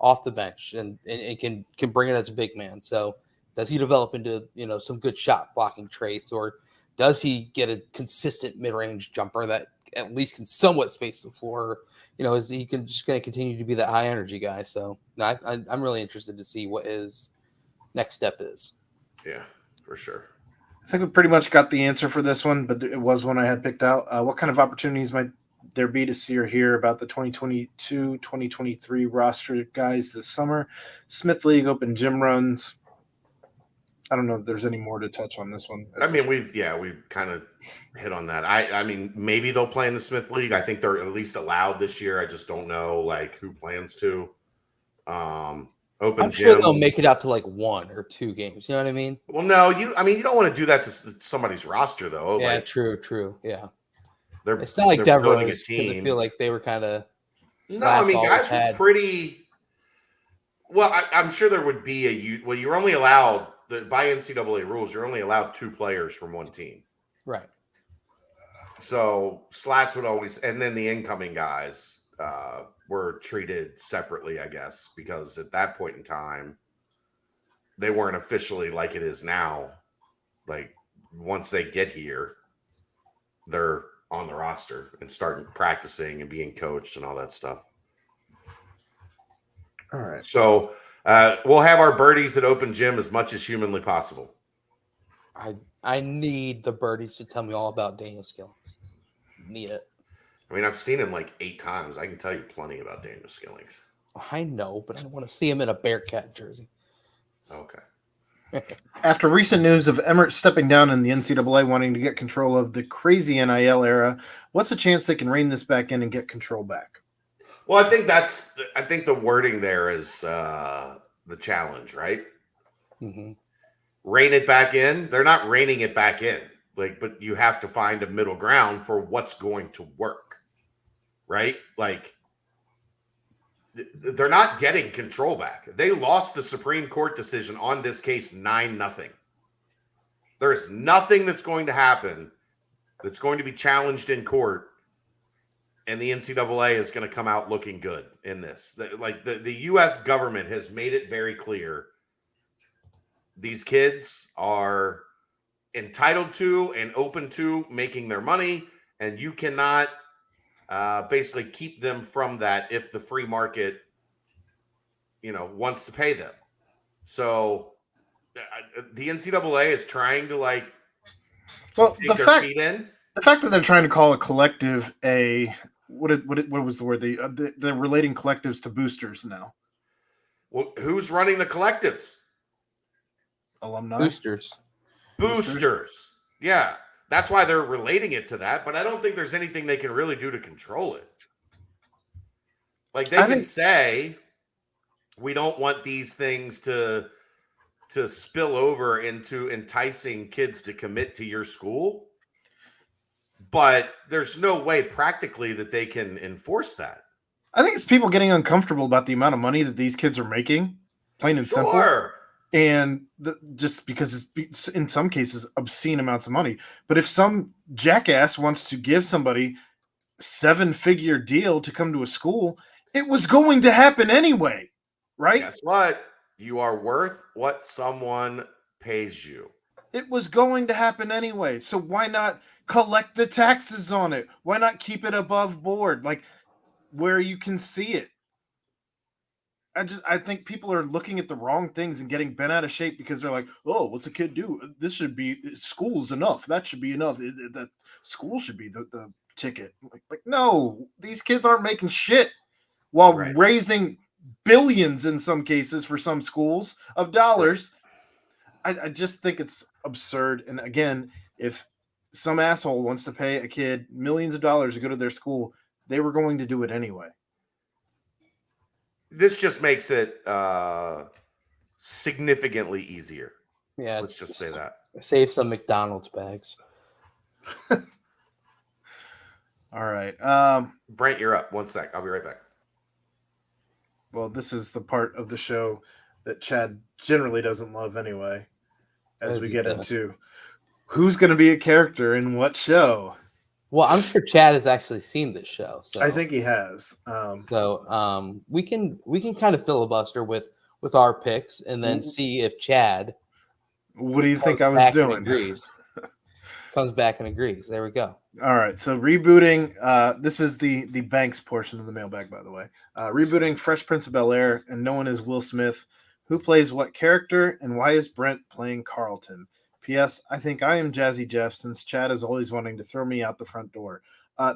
off the bench and can bring it as a big man. So does he develop into some good shot blocking traits, or does he get a consistent mid-range jumper that at least can somewhat space the floor? Is he just going to continue to be that high energy guy? So I'm really interested to see what his next step is. Yeah, for sure. I think we pretty much got the answer for this one, but it was one I had picked out. What kind of opportunities might there be to see or hear about the 2022-2023 roster guys this summer? Smith League, open gym runs. I don't know if there's any more to touch on this one. I mean, we've kind of hit on that. I mean, maybe they'll play in the Smith League. I think they're at least allowed this year. I just don't know like who plans to. Open I'm gym. sure they'll make it out to like 1 or 2 games. You know what I mean? Well, no, you don't want to do that to somebody's roster though. Yeah, like, true. Yeah. It's not like Devereaux, because I feel like they were kind of. No, I mean, guys were pretty. Well, I'm sure there would be you're only allowed by NCAA rules. You're only allowed 2 players from one team. Right. So slats would always, and then the incoming guys were treated separately, I guess, because at that point in time, they weren't officially like it is now. Like once they get here, they're on the roster and starting practicing and being coached and all that stuff. All right. So we'll have our birdies at open gym as much as humanly possible. I need the birdies to tell me all about Daniel Skillings. Need it. I mean, I've seen him like 8 times. I can tell you plenty about Daniel Skillings. I know, but I want to see him in a Bearcat jersey. Okay. After recent news of Emmert stepping down and the NCAA wanting to get control of the crazy NIL era, what's the chance they can rein this back in and get control back? Well, I think the wording there is the challenge, right? Mm-hmm. Rein it back in. They're not reining it back in, but you have to find a middle ground for what's going to work, right? Like they're not getting control back. They lost the Supreme Court decision on this case 9-0. There is nothing that's going to happen that's going to be challenged in court, and the NCAA is going to come out looking good in this. The U.S. government has made it very clear these kids are entitled to and open to making their money, and you cannot basically keep them from that if the free market, wants to pay them. So the NCAA is trying to take their feet in. The fact that they're trying to call a collective what was the word? They're relating collectives to boosters now. Well, who's running the collectives? Alumni. Boosters. Yeah. That's why they're relating it to that, but I don't think there's anything they can really do to control it. Like they can say, we don't want these things to to spill over into enticing kids to commit to your school, but there's no way practically that they can enforce that. I think it's people getting uncomfortable about the amount of money that these kids are making, plain and simple. Sure. And just because it's in some cases obscene amounts of money. But if some jackass wants to give somebody $7-figure deal to come to a school, it was going to happen anyway, right? Guess what? You are worth what someone pays you. It was going to happen anyway. So why not collect the taxes on it? Why not keep it above board, like where you can see it? I think people are looking at the wrong things and getting bent out of shape because they're like, oh, what's a kid do? This should be school's enough. That should be enough. That school should be the ticket. Like, no, these kids aren't making shit while raising billions in some cases for some schools of dollars. I just think it's absurd. And again, if some asshole wants to pay a kid millions of dollars to go to their school, they were going to do it anyway. This just makes it significantly easier. Yeah, let's just say that. Save some McDonald's bags. All right. Brent, you're up. 1 sec. I'll be right back. Well, this is the part of the show that Chad generally doesn't love anyway, as we get into who's going to be a character in what show. Well, I'm sure Chad has actually seen this show. So I think he has. We can kind of filibuster with our picks and then see if Chad. What do you think I was doing? Comes back and agrees. There we go. All right. So rebooting. This is the Banks portion of the mailbag, by the way. Rebooting Fresh Prince of Bel-Air, and no one is Will Smith. Who plays what character, and why is Brent playing Carlton? P.S. I think I am Jazzy Jeff, since Chad is always wanting to throw me out the front door.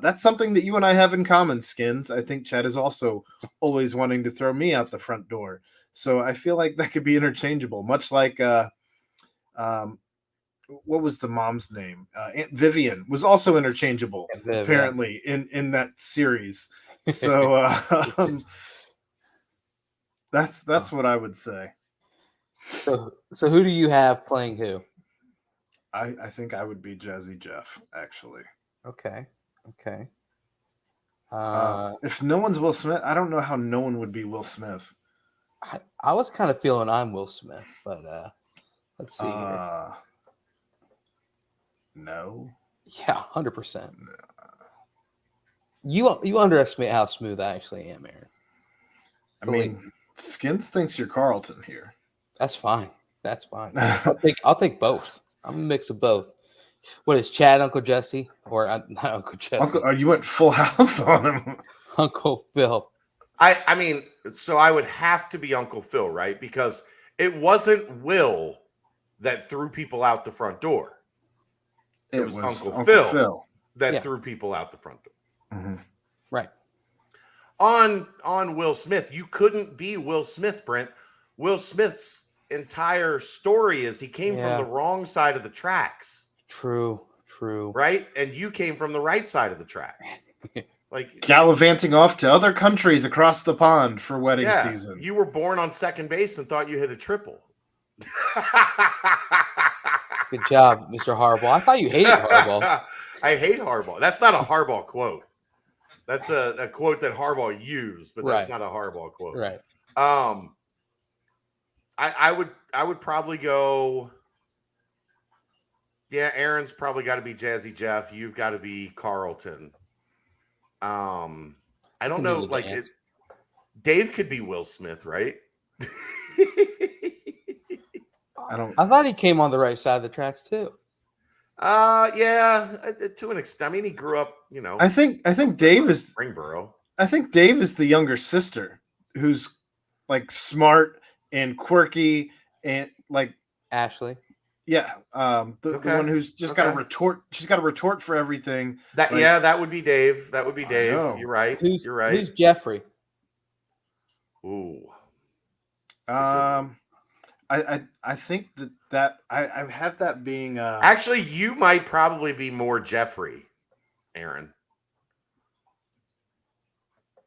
That's something that you and I have in common, Skins. I think Chad is also always wanting to throw me out the front door. So I feel like that could be interchangeable, much like what was the mom's name? Aunt Vivian was also interchangeable, apparently, in that series. So that's what I would say. So who do you have playing who? I think I would be Jazzy Jeff, actually. Okay. If no one's Will Smith, I don't know how no one would be Will Smith. I was kind of feeling I'm Will Smith, but let's see here. No. Yeah, 100%. You underestimate how smooth I actually am, Aaron. I mean, Skins thinks you're Carlton here. That's fine. I'll take both. I'm a mix of both. What is Chad, Uncle Jesse, or not Uncle Jesse? You went full house on him. Uncle Phil. I mean, so I would have to be Uncle Phil, right? Because it wasn't Will that threw people out the front door. It was Uncle Phil that threw people out the front door. Mm-hmm. Right. On Will Smith, you couldn't be Will Smith, Brent. Will Smith's entire story is he came from the wrong side of the tracks. True. Right? And you came from the right side of the tracks. Like gallivanting off to other countries across the pond for wedding season. You were born on second base and thought you hit a triple. Good job, Mr. Harbaugh. I thought you hated Harbaugh. I hate Harbaugh. That's not a Harbaugh quote. That's a quote that Harbaugh used, but that's not a Harbaugh quote. Right. I would probably go. Yeah, Aaron's probably got to be Jazzy Jeff. You've got to be Carlton. I don't know. Like, Dave could be Will Smith, right? I thought he came on the right side of the tracks too. Yeah, to an extent. I mean, he grew up, I think Dave is Springboro. I think Dave is the younger sister who's like smart and quirky and like Ashley. Yeah, the one who's just got a retort. She's got a retort for everything. That would be Dave. That would be Dave. You're right. You're right. Who's Jeffrey? Ooh. I think that I have that being. Actually, you might probably be more Jeffrey, Aaron.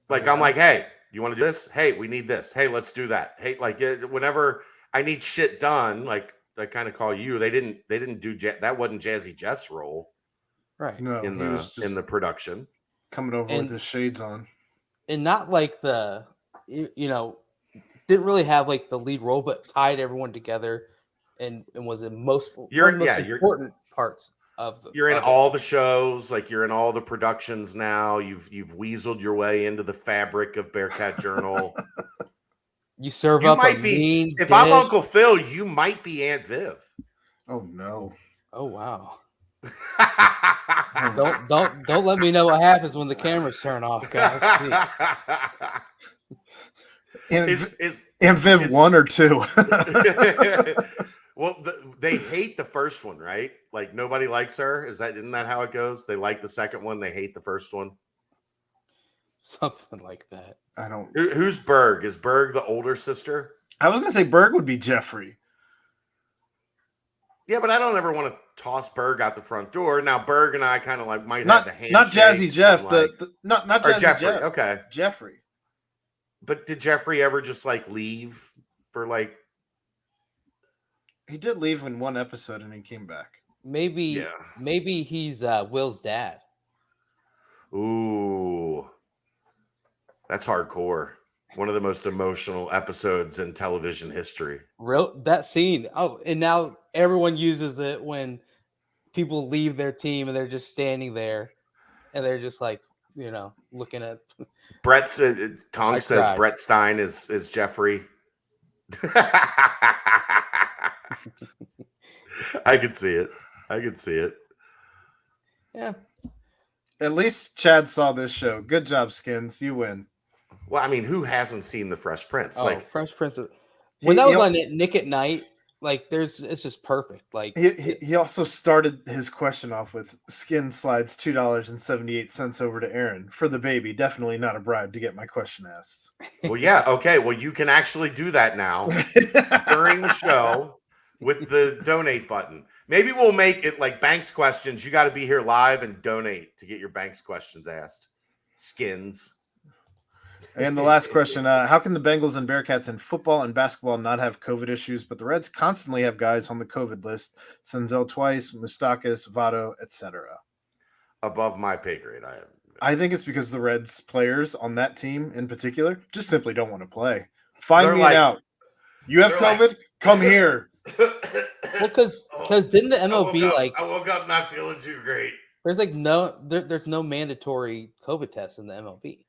Like I'm like, hey, you want to do this? Hey, we need this. Hey, let's do that. Hey, like whenever I need shit done. Like I kind of call you. They didn't do that. Wasn't Jazzy Jeff's role Right. No, in he was the just production. coming over And- with his shades on. And not like didn't really have like the lead role, but tied everyone together and was in one of the most important parts of the. You're in all the shows, like you're in all the productions now. You've weaseled your way into the fabric of Bearcat Journal. You serve You up might a be mean if dish. I'm Uncle Phil, you might be Aunt Viv. Oh no! Oh wow! Don't let me know what happens when the cameras turn off, guys. And is Viv 1 or 2? Well, they hate the first one, right? Like nobody likes her. Isn't that how it goes? They like the second one, they hate the first one. Something like that. I don't. Who's Berg? Is Berg the older sister? I was gonna say Berg would be Jeffrey. Yeah, but I don't ever want to toss Berg out the front door. Now Berg and I kind of like might Not have the handshake. not Jazzy Jeff. Like, not or Jazzy Jeffrey. Jeff. Okay, Jeffrey. but did Jeffrey ever just like leave for like? He did leave in one episode and he came back. Maybe he's Will's dad. Ooh, that's hardcore. One of the most emotional episodes in television history. That scene. Oh, and now everyone uses it when people leave their team and they're just standing there and they're just like, looking at. Brett's Tonk says Brett Stein is Jeffrey. I could see it. Yeah. At least Chad saw this show. Good job, Skins. You win. Well, I mean, who hasn't seen The Fresh Prince? Oh, Fresh Prince. When that was on Nick at Night, like it's just perfect. Like he also started his question off with Skin slides $2.78 over to Aaron for the baby. Definitely not a bribe to get my question asked. Well, yeah, okay. Well, you can actually do that now during the show with the donate button. Maybe we'll make it like Banks questions. You got to be here live and donate to get your Banks questions asked. Skins. And the last question, how can the Bengals and Bearcats in football and basketball not have COVID issues, but the Reds constantly have guys on the COVID list? Senzel twice, Moustakis, Votto, etc. Above my pay grade, I think it's because the Reds players on that team in particular just simply don't want to play. Find me out. You have COVID? Come here. Well, because didn't the MLB I woke up not feeling too great. There's there's no mandatory COVID test in the MLB.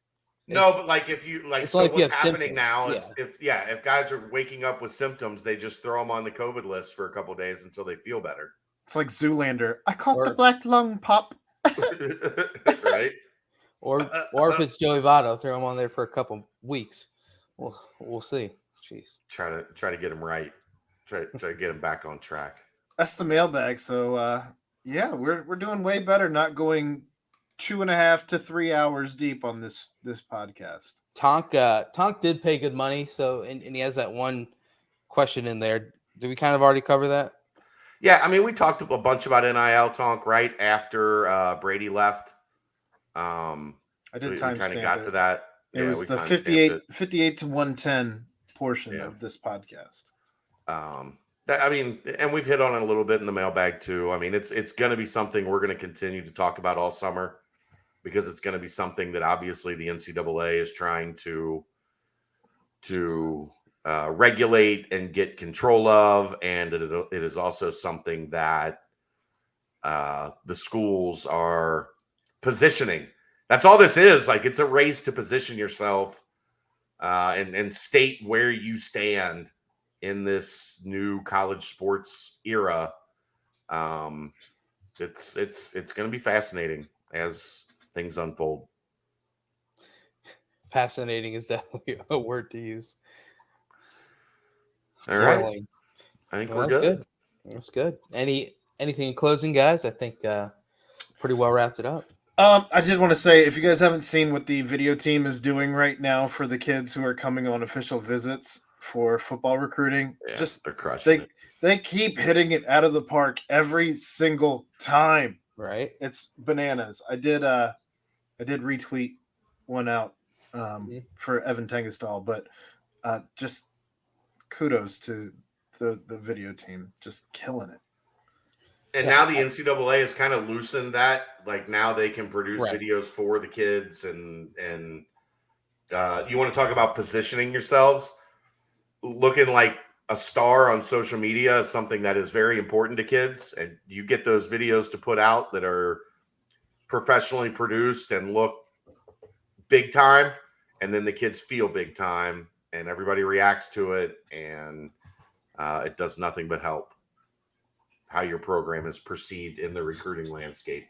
No, but like if you like, so what's happening now is yeah. if guys are waking up with symptoms, they just throw them on the COVID list for a couple of days until they feel better. It's like Zoolander. I caught the black lung pop. Right? Or if it's Joey Votto, throw him on there for a couple weeks. We'll see. Jeez. Try to get him right. Try to get him back on track. That's the mailbag. So yeah, we're doing way better not going 2.5 to 3 hours deep on this podcast. Tonk did pay good money, so and he has that one question in there. Did we kind of already cover that? Yeah, I mean, we talked a bunch about NIL, Tonk, right after Brady left. I did we kind of got it. to that. It was the 58 to 110 portion of this podcast. I mean, and we've hit on it a little bit in the mailbag too. I mean, it's going to be something we're going to continue to talk about all summer because it's going to be something that obviously the NCAA is trying to regulate and get control of, and it is also something that the schools are positioning. That's all this is. Like, it's a race to position yourself and state where you stand in this new college sports era. It's going to be fascinating as things unfold. Fascinating is definitely a word to use. All right. I think we're good. That's good. Anything in closing, guys? I think pretty well wrapped it up. I did want to say, if you guys haven't seen what the video team is doing right now for the kids who are coming on official visits for football recruiting, they're crushing it. They keep hitting it out of the park every single time. Right? It's bananas. I did retweet one out for Evan Tengestal, but just kudos to the video team, just killing it. And now the NCAA has kind of loosened that. Like now they can produce videos for the kids, and you want to talk about positioning yourselves, looking like a star on social media is something that is very important to kids, and you get those videos to put out that are professionally produced and look big time, and then the kids feel big time, and everybody reacts to it, and it does nothing but help how your program is perceived in the recruiting landscape.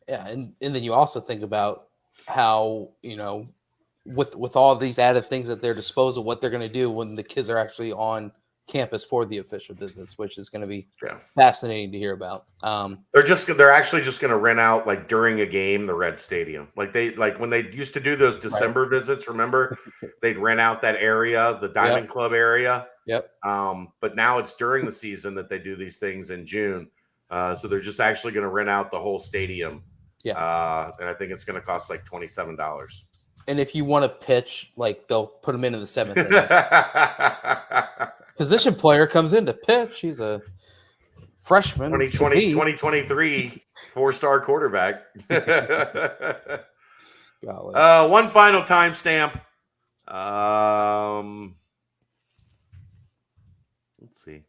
Yeah, and then you also think about how, with all these added things at their disposal, what they're going to do when the kids are actually on campus for the official visits, which is going to be fascinating to hear about. They're actually just going to rent out, like during a game, the Red Stadium. Like when they used to do those December visits, remember, they'd rent out that area, the Diamond Club area. Yep. But now it's during the season that they do these things in June. So they're just actually going to rent out the whole stadium. Yeah. And I think it's going to cost like $27. And if you want to pitch, like they'll put them in the 7th inning. Position player comes in to pitch. He's a freshman. 2023 4-star quarterback. Golly. One final timestamp. Let's see.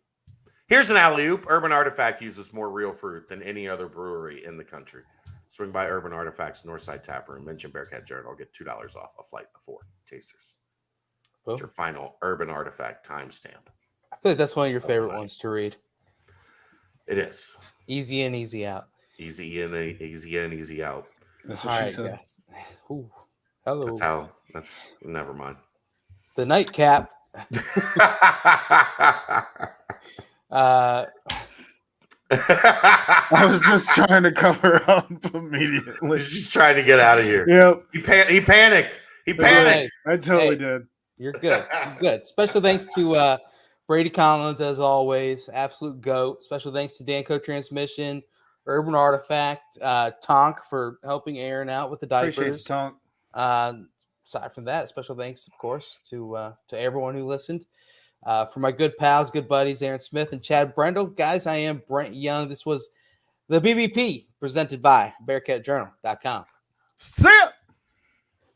Here's an alley-oop. Urban Artifact uses more real fruit than any other brewery in the country. Swing by Urban Artifact's Northside Tap Room. Mention Bearcat Journal. Get $2 off a flight of 4 tasters. What's your final Urban Artifact timestamp? I feel like that's one of your favorite ones to read. It is. Easy in, easy out. Easy in, easy out. That's what she said. Guys. Ooh. Hello. That's never mind. The nightcap. I was just trying to cover up immediately. He's just trying to get out of here. Yep. He panicked. He panicked. I totally did. You're good. You're good. Special thanks to Brady Collins, as always. Absolute GOAT. Special thanks to Danco Transmission, Urban Artifact, Tonk for helping Aaron out with the diapers. Appreciate you, Tonk. Aside from that, special thanks, of course, to everyone who listened. For my good pals, good buddies, Aaron Smith and Chad Brendel. Guys, I am Brent Young. This was the BBP presented by BearcatJournal.com. See ya!